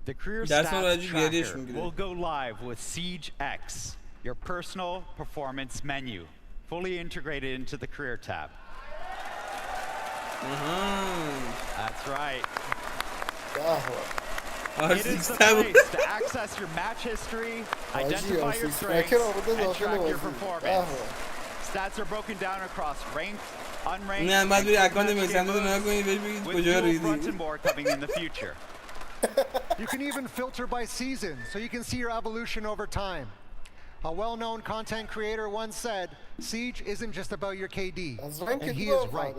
The career stats tracker will go live with Siege X, your personal performance menu, fully integrated into the career tab. That's right. It is the place to access your match history, identify your strengths, and track your performance. Stats are broken down across ranked, unranked, with dual front and more coming in the future. You can even filter by season, so you can see your evolution over time. A well-known content creator once said, Siege isn't just about your KD, and he is right.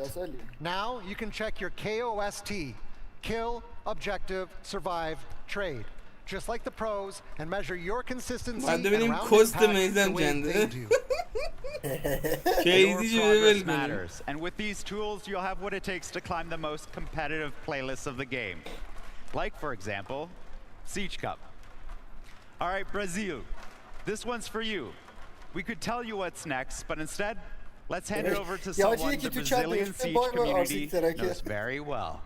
Now you can check your KOST, kill, objective, survive, trade, just like the pros, and measure your consistency and round impact the way they do. Your progress matters, and with these tools, you'll have what it takes to climb the most competitive playlists of the game. Like, for example, Siege Cup. All right, Brazil, this one's for you. We could tell you what's next, but instead, let's hand it over to someone the Brazilian Siege community knows very well.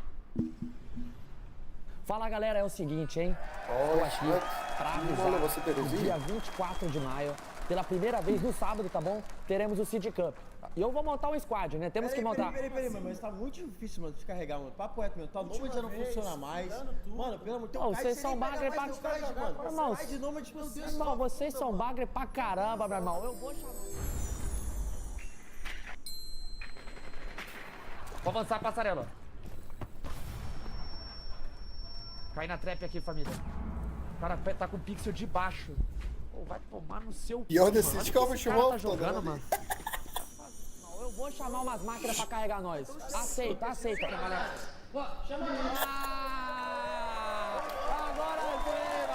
Fala galera, é o seguinte, hein? Estou aqui para avisar que dia 24 de maio, pela primeira vez no sábado, tá bom? Teremos o Siege Cup. E eu vou montar um squad, né? Temos que montar. Peraí, mano, mas tá muito difícil, mano, descarregar, mano. Papo reto, meu. Tá nômade já não funciona mais. Mano, pelo amor de Deus. Vocês são bagre pra caramba. Irmão, vocês são bagre pra caramba, meu irmão. Eu vou chamar. Vou avançar a passarela. Cai na trap aqui, família. O cara tá com o pixel de baixo. Pô, vai tomar no seu cu, mano. Olha o que esse cara tá jogando, mano. Não, eu vou chamar umas máquinas pra carregar nós. Aceita, aceita. Pô, chama agora sim,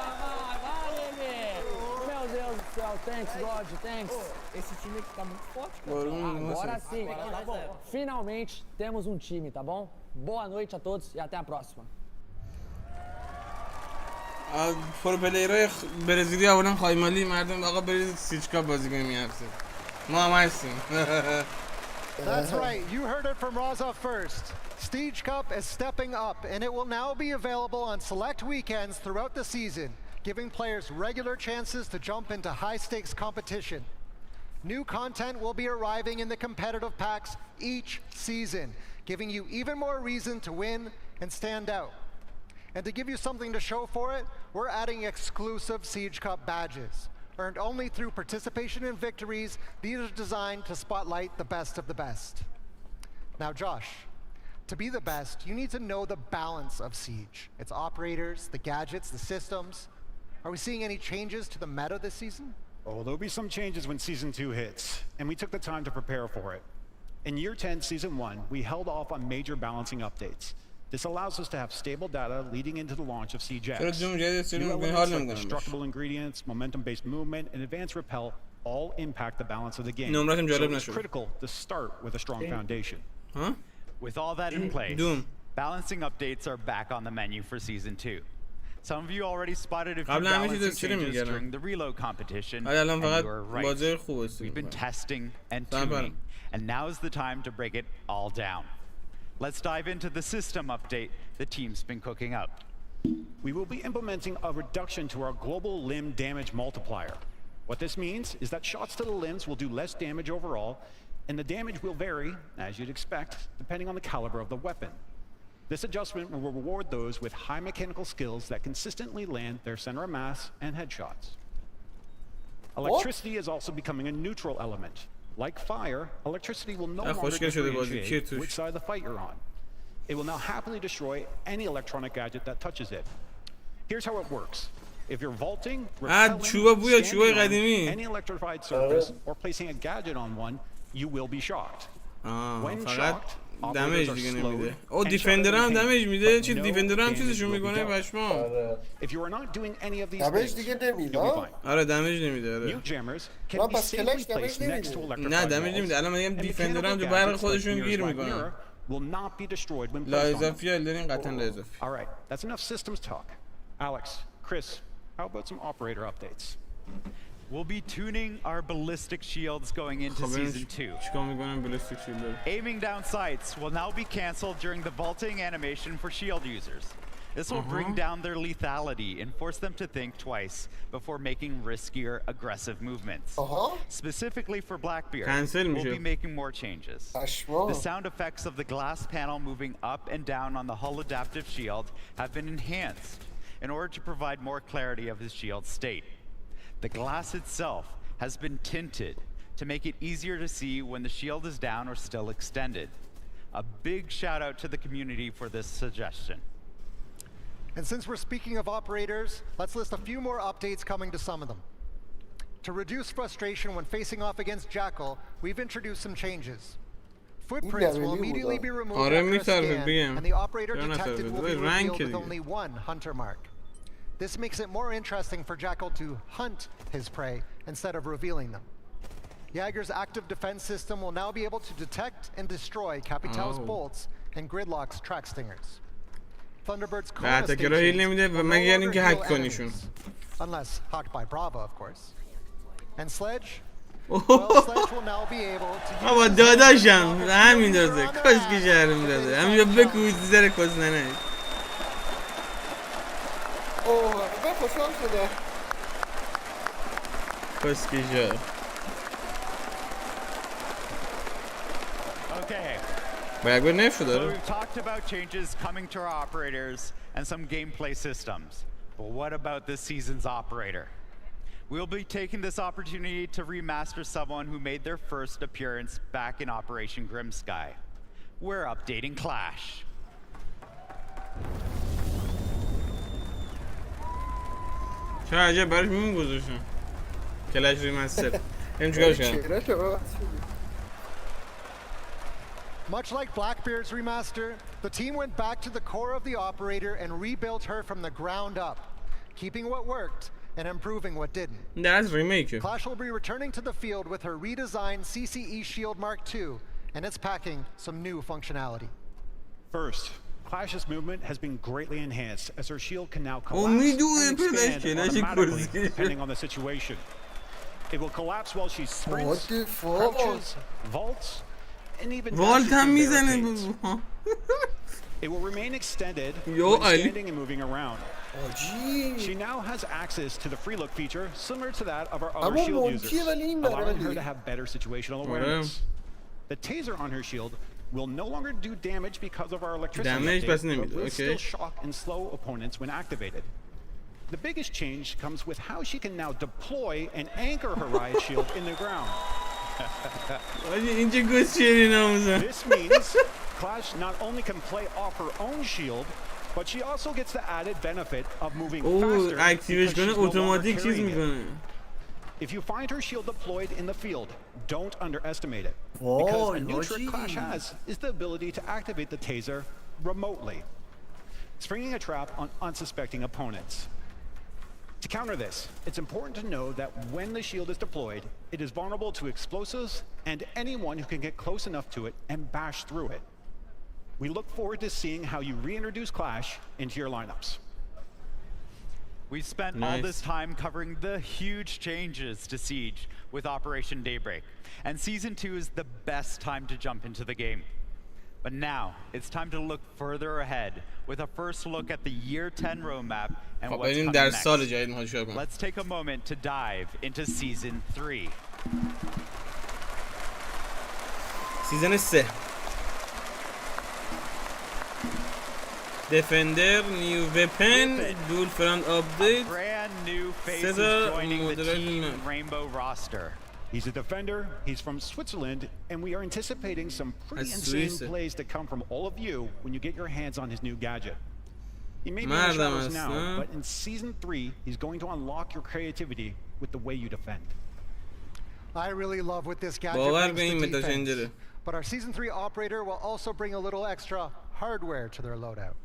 vai, bebê. Meu Deus do céu, thanks, God, thanks. Esse time aqui tá muito forte, cara. Agora sim. Finalmente temos um time, tá bom? Boa noite a todos e até a próxima. پروپلیرای برزیلی اولا خایمالی مردم آقا برید سیج کاپ بازی کنیم میارسه ما هم هستیم. That's right, you heard it from Raza first. Siege Cup is stepping up and it will now be available on select weekends throughout the season, giving players regular chances to jump into high-stakes competition. New content will be arriving in the competitive packs each season, giving you even more reason to win and stand out. And to give you something to show for it, we're adding exclusive Siege Cup badges. Earned only through participation in victories, these are designed to spotlight the best of the best. Now Josh, to be the best, you need to know the balance of Siege. Its operators, the gadgets, the systems. Are we seeing any changes to the meta this season? Oh, there'll be some changes when Season 2 hits, and we took the time to prepare for it. In Year 10, Season 1, we held off on major balancing updates. This allows us to have stable data leading into the launch of Siege X. New elements like destructible ingredients, momentum-based movement, and advanced repel all impact the balance of the game. So it's critical to start with a strong foundation. With all that in place, balancing updates are back on the menu for Season 2. Some of you already spotted a few balancing changes during the reload competition, and you were right. We've been testing and tuning, and now is the time to break it all down. Let's dive into the system update the team's been cooking up. We will be implementing a reduction to our global limb damage multiplier. What this means is that shots to the limbs will do less damage overall, and the damage will vary, as you'd expect, depending on the caliber of the weapon. This adjustment will reward those with high mechanical skills that consistently land their center of mass and headshots. Electricity is also becoming a neutral element. Like fire, electricity will no longer differentiate which side of the fight you're on. It will now happily destroy any electronic gadget that touches it. Here's how it works. If you're vaulting, rappelling, standing on any electrified surface, or placing a gadget on one, you will be shocked. When shocked, دمیج دیگه نمیده. او دیفندر هم دمیج میده. چی دیفندر هم چیزشون میکنه پشمام. دمیج دیگه نمیده. آره دمیج نمیده. آره. پس کلاش دمیج نمیده. نه دمیج نمیده. الان میگم دیفندر هم تو برق خودشون گیر میکنن. لا اضافی ها دارین قطعا لا اضافی. All right, that's enough systems talk. Alex, Chris, how about some operator updates? We'll be tuning our ballistic shields going into Season 2. Aiming down sights will now be cancelled during the vaulting animation for shield users. This will bring down their lethality and force them to think twice before making riskier, aggressive movements. Specifically for Blackbeard, we'll be making more changes. The sound effects of the glass panel moving up and down on the hull adaptive shield have been enhanced in order to provide more clarity of his shield's state. The glass itself has been tinted to make it easier to see when the shield is down or still extended. A big shout out to the community for this suggestion. And since we're speaking of operators, let's list a few more updates coming to some of them. To reduce frustration when facing off against Jackal, we've introduced some changes. Footprints will immediately be removed after a scan, and the operator detected will be revealed with only one hunter mark. This makes it more interesting for Jackal to hunt his prey instead of revealing them. Jaeger's active defense system will now be able to detect and destroy Capital's bolts and Gridlock's track stingers. Thunderbird's Corona station will no longer heal enemies, unless hacked by Bravo, of course. And Sledge? Well, Sledge will now be able to use بابا داداشم همین داده کسکی شهرم داده همینجا بکوز زر کسننه اوه من خوشحال شده کسکی شهر Okay. So we've talked about changes coming to our operators and some gameplay systems. But what about this season's operator? We'll be taking this opportunity to remaster someone who made their first appearance back in Operation Grimsky. We're updating Clash. چه عجب براش میمون گذاشتم کلاش ریمستر این چیکارش کردم Much like Blackbeard's remaster, the team went back to the core of the operator and rebuilt her from the ground up, keeping what worked and improving what didn't. That's remake. Clash will be returning to the field with her redesigned CCE Shield Mark II, and it's packing some new functionality. First, Clash's movement has been greatly enhanced as her shield can now collapse and expand automatically depending on the situation. It will collapse while she sprints, crouches, vaults, and even it will remain extended when standing and moving around. She now has access to the free look feature similar to that of our other shield users, allowing her to have better situational awareness. The taser on her shield will no longer do damage because of our electricity update, but will still shock and slow opponents when activated. The biggest change comes with how she can now deploy and anchor her riot shield in the ground. This means Clash not only can play off her own shield, but she also gets the added benefit of moving faster because she's no longer carrying it. If you find her shield deployed in the field, don't underestimate it. Because a new trick Clash has is the ability to activate the taser remotely, springing a trap on unsuspecting opponents. To counter this, it's important to know that when the shield is deployed, it is vulnerable to explosives and anyone who can get close enough to it and bash through it. We look forward to seeing how you reintroduce Clash into your lineups. We spent all this time covering the huge changes to Siege with Operation Daybreak, and Season 2 is the best time to jump into the game. But now, it's time to look further ahead with a first look at the Year 10 roadmap and what's coming next. Let's take a moment to dive into Season 3. Season 3. Defender, new weapon, dual front update. A brand new face is joining the Team Rainbow roster. He's a defender, he's from Switzerland, and we are anticipating some pretty insane plays that come from all of you when you get your hands on his new gadget. He may be in the shadows now, but in Season 3, he's going to unlock your creativity with the way you defend. I really love what this gadget brings to defense. But our Season 3 operator will also bring a little extra hardware to their loadout.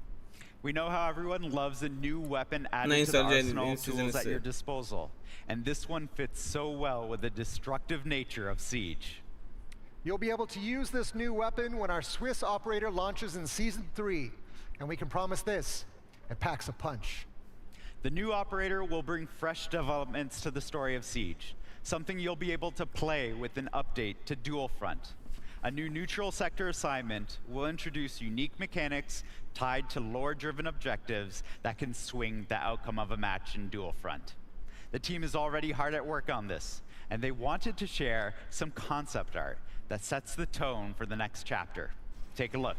We know how everyone loves a new weapon added to the arsenal of tools at your disposal, and this one fits so well with the destructive nature of Siege. You'll be able to use this new weapon when our Swiss operator launches in Season 3, and we can promise this, it packs a punch. The new operator will bring fresh developments to the story of Siege, something you'll be able to play with an update to Dual Front. A new neutral sector assignment will introduce unique mechanics tied to lore-driven objectives that can swing the outcome of a match in Dual Front. The team is already hard at work on this, and they wanted to share some concept art that sets the tone for the next chapter. Take a look.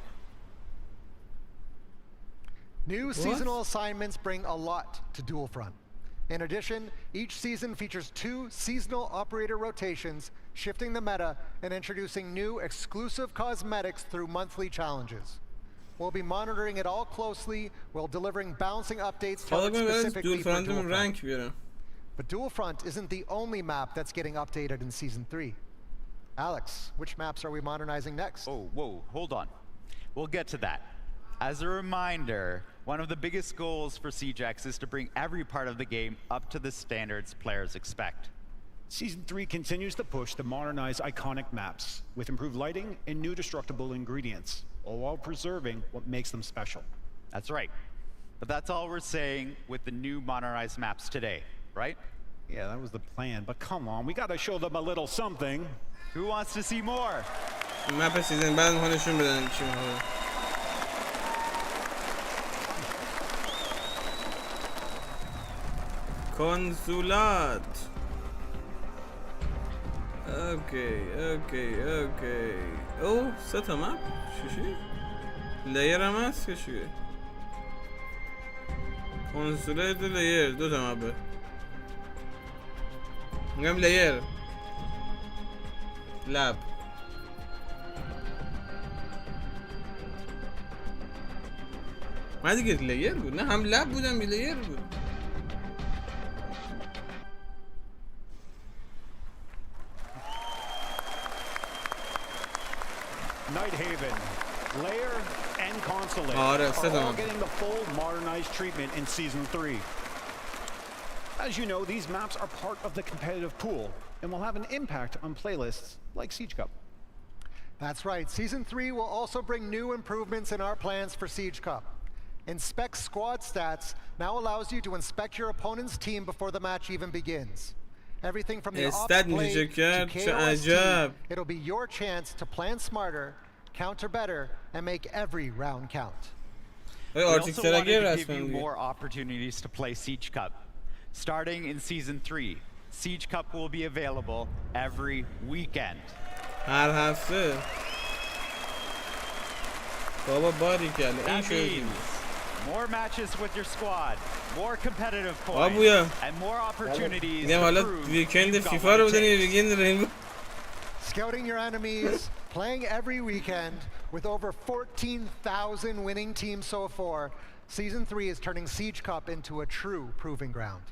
New seasonal assignments bring a lot to Dual Front. In addition, each season features 2 seasonal operator rotations, shifting the meta and introducing new exclusive cosmetics through monthly challenges. We'll be monitoring it all closely while delivering balancing updates tailored specifically for Dual Front. But Dual Front isn't the only map that's getting updated in Season 3. Alex, which maps are we modernizing next? Oh, whoa, hold on. We'll get to that. As a reminder, one of the biggest goals for SiegeX is to bring every part of the game up to the standards players expect. Season 3 continues to push to modernize iconic maps with improved lighting and new destructible ingredients, all while preserving what makes them special. That's right. But that's all we're saying with the new modernized maps today, right? Yeah, that was the plan, but come on, we gotta show them a little something. Who wants to see more? map سیزن بعد میخوام نشون بدن چی میخوام. کنسولات. اوکی. او 3 تا مپ؟ چی؟ لیر هم هست که چیه؟ کنسولات لیر 2 تا مپه. میگم لیر. لب. من دیگه لیر بود، نه هم لب بود هم لیر بود. Night Haven, Lair, and Consulate are all getting the full modernized treatment in Season 3. As you know, these maps are part of the competitive pool and will have an impact on playlists like Siege Cup. That's right. Season 3 will also bring new improvements in our plans for Siege Cup. Inspect squad stats now allows you to inspect your opponent's team before the match even begins. Everything from the ops play to KOS, it'll be your chance to plan smarter, counter better, and make every round count. We also wanted to give you more opportunities to play Siege Cup. Starting in Season 3, Siege Cup will be available every weekend. That means more matches with your squad, more competitive points, and more opportunities to prove Scouting your enemies, playing every weekend, with over 14,000 winning teams so far, Season 3 is turning Siege Cup into a true proving ground.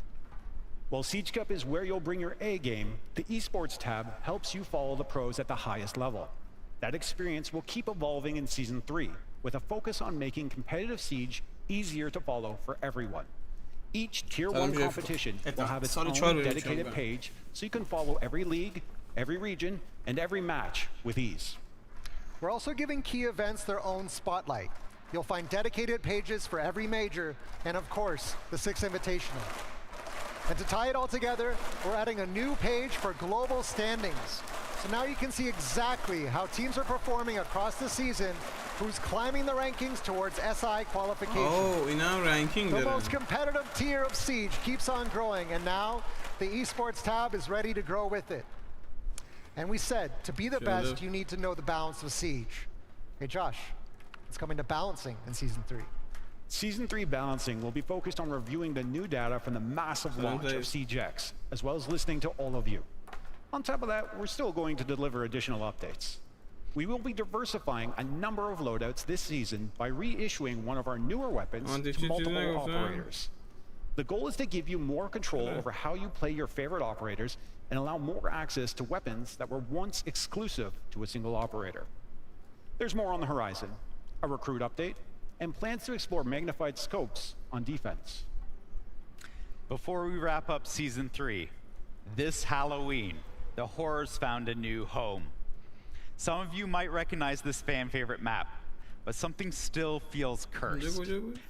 While Siege Cup is where you'll bring your A game, the esports tab helps you follow the pros at the highest level. That experience will keep evolving in Season 3, with a focus on making competitive Siege easier to follow for everyone. Each Tier 1 competition will have its own dedicated page, so you can follow every league, every region, and every match with ease. We're also giving key events their own spotlight. You'll find dedicated pages for every major, and of course, the 6 Invitational. And to tie it all together, we're adding a new page for global standings. So now you can see exactly how teams are performing across the season, who's climbing the rankings towards SI qualification. Oh, in our ranking. The most competitive tier of Siege keeps on growing, and now the esports tab is ready to grow with it. And we said, to be the best, you need to know the balance of Siege. Hey Josh, it's coming to balancing in Season 3. Season 3 balancing will be focused on reviewing the new data from the massive launch of SiegeX, as well as listening to all of you. On top of that, we're still going to deliver additional updates. We will be diversifying a number of loadouts this season by reissuing one of our newer weapons to multiple operators. The goal is to give you more control over how you play your favorite operators and allow more access to weapons that were once exclusive to a single operator. There's more on the horizon, a recruit update, and plans to explore magnified scopes on defense. Before we wrap up Season 3, this Halloween, the horrors found a new home. Some of you might recognize this fan-favorite map, but something still feels cursed.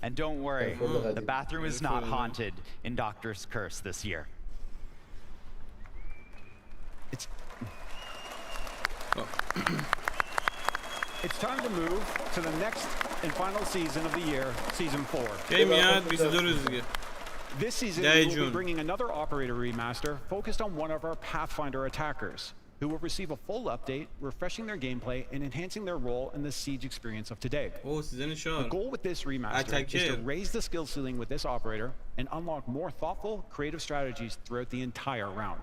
And don't worry, the bathroom is not haunted in Doctor's Curse this year. It's time to move to the next and final season of the year, Season 4. This season, we will be bringing another operator remaster focused on one of our Pathfinder attackers, who will receive a full update, refreshing their gameplay and enhancing their role in the Siege experience of today. The goal with this remaster is to raise the skill ceiling with this operator and unlock more thoughtful, creative strategies throughout the entire round.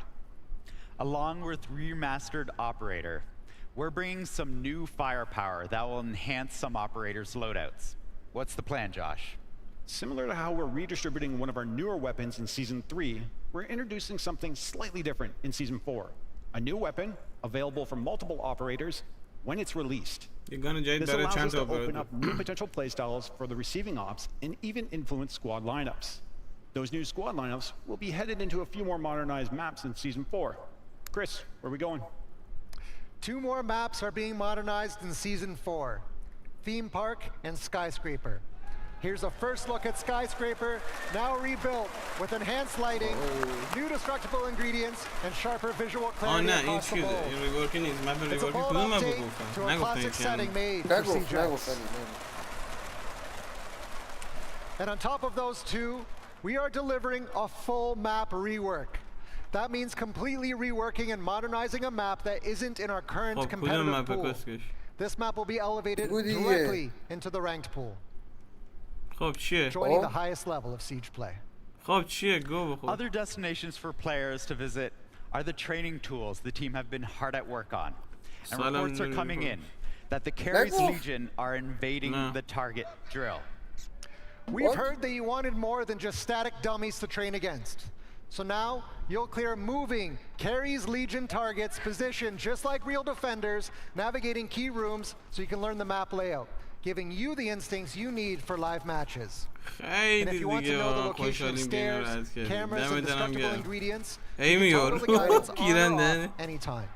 Along with remastered operator, we're bringing some new firepower that will enhance some operators' loadouts. What's the plan, Josh? Similar to how we're redistributing one of our newer weapons in Season 3, we're introducing something slightly different in Season 4. A new weapon, available for multiple operators when it's released. This allows us to open up new potential playstyles for the receiving ops and even influence squad lineups. Those new squad lineups will be headed into a few more modernized maps in Season 4. Chris, where are we going? 2 more maps are being modernized in Season 4. Theme Park and Skyscraper. Here's a first look at Skyscraper, now rebuilt with enhanced lighting, new destructible ingredients, and sharper visual clarity across the bowl. It's a bold update to a classic setting made for Siege. And on top of those 2, we are delivering a full map rework. That means completely reworking and modernizing a map that isn't in our current competitive pool. This map will be elevated directly into the ranked pool, joining the highest level of Siege play. Other destinations for players to visit are the training tools the team have been hard at work on. And reports are coming in that the Carries Legion are invading the target drill. We've heard that you wanted more than just static dummies to train against. So now, you'll clear moving Carries Legion targets positioned just like real defenders, navigating key rooms so you can learn the map layout, giving you the instincts you need for live matches. And if you want to know the location of stairs, cameras, and destructible ingredients, you can toggle the guidance on or off anytime.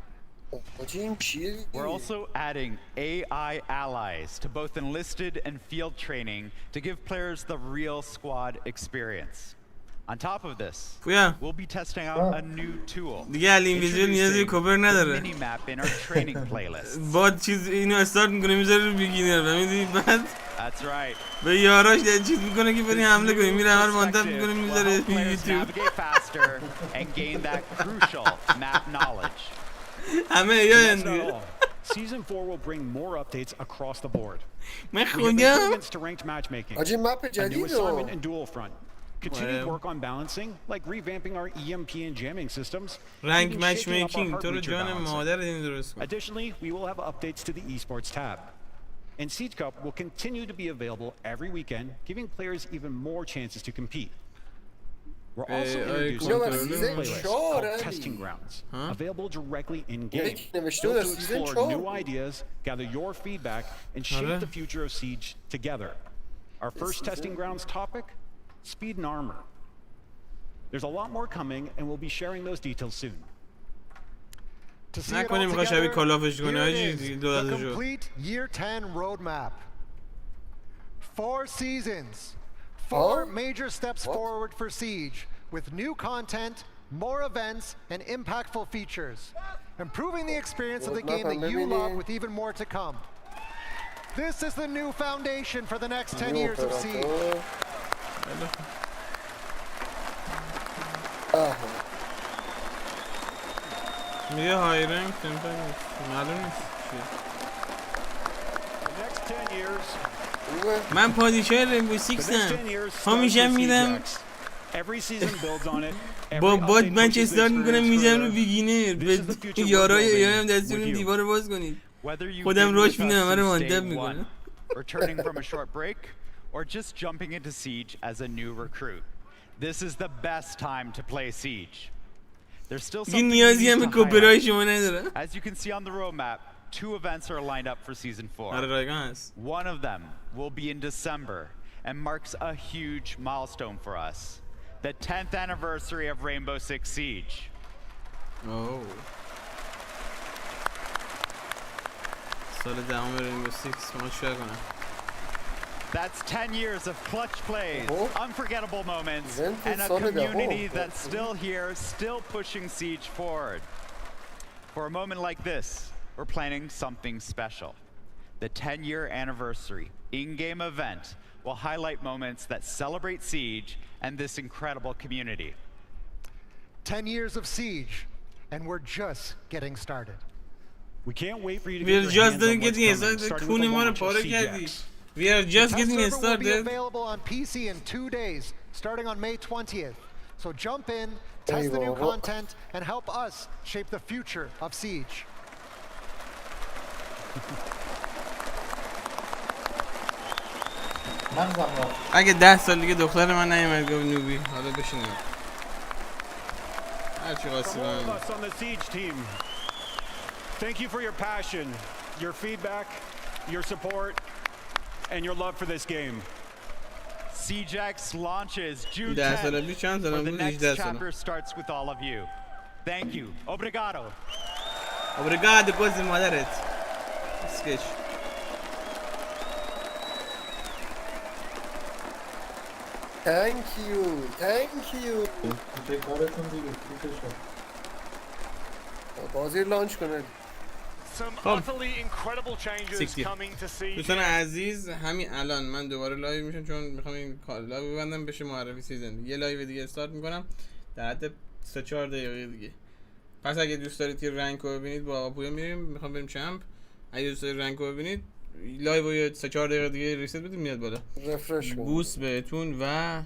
We're also adding AI allies to both enlisted and field training to give players the real squad experience. On top of this, we'll be testing out a new tool. Introducing the mini-map in our training playlist. That's right. Navigate faster and gain that crucial map knowledge. Season 4 will bring more updates across the board. We have improvements to ranked matchmaking, a new assignment and duel front, continued work on balancing, like revamping our EMP and jamming systems. Rank matchmaking. Additionally, we will have updates to the esports tab. And Siege Cup will continue to be available every weekend, giving players even more chances to compete. We're also introducing a new playlist called Testing Grounds, available directly in-game, built to explore new ideas, gather your feedback, and shape the future of Siege together. Our first Testing Grounds topic: speed and armor. There's a lot more coming, and we'll be sharing those details soon. To see it all together, here it is, the complete Year 10 roadmap. 4 seasons, 4 major steps forward for Siege, with new content, more events, and impactful features, improving the experience of the game that you love with even more to come. This is the new foundation for the next 10 years of Siege. من پادشاه رینبو سیکسم همیشه میرم با باد من استارت میکنم میزنم رو بیگینر به یارای هم دستور این دیوار رو باز کنید خودم روش میدم همه رو مانتب میکنم returning from a short break or just jumping into Siege as a new recruit. This is the best time to play Siege. There's still این something نیازی we هم need به to کپیرایت highlight. شما نداره. As you can see on the roadmap, 2 events are lined up for Season 4. آره رایگان هست. One of them will be in December and marks a huge milestone for us. The 10th anniversary of Rainbow Six Siege. Oh. سال دهم رینبو سیکس ما چیکار کنم؟ That's 10 years of clutch plays, unforgettable moments, and a community that's still here, still pushing Siege forward. For a moment like this, we're planning something special. The 10-year anniversary in-game event will highlight moments that celebrate Siege and this incredible community. 10 years of Siege, and we're just getting started. We can't wait for you to We're get your just hands on what's getting coming, started. starting with the launch of کردی. CJX. We are just The getting test server will be started. available on PC in 2 days, starting on May 20th. So jump in, test the new content, and help us shape the future of Siege. اگه 10 سال دیگه دختر من نیومد گفت نوبی حالا بشینم هرچی قاسی From all of us on the Siege team, thank you for your passion, your feedback, your support, and your love for this game. CJX launches June 10 10th, سال پیش چند سال where the بود؟ next 18 سال. chapter starts with all of you. Thank you. Obrigado. Obrigado, کوزی مادرت. اسکش. Thank you. Thank you. کارتون دیگه میشه. بازی لانچ کنه. Some utterly incredible changes coming to see. دوستان عزیز همین الان من دوباره لایو میشم چون میخوام این کار لایو ببندم بشه معرفی سیزن. یه لایو دیگه استارت میکنم در حد 3-4 دقیقه دیگه. پس اگه دوست دارید که رنگ رو ببینید با آپویا میریم میخوام بریم چمپ. اگه دوست دارید رنگ رو ببینید لایو رو 3-4 دقیقه دیگه ریست بدید میاد بالا. رفرش کن. بوس بهتون و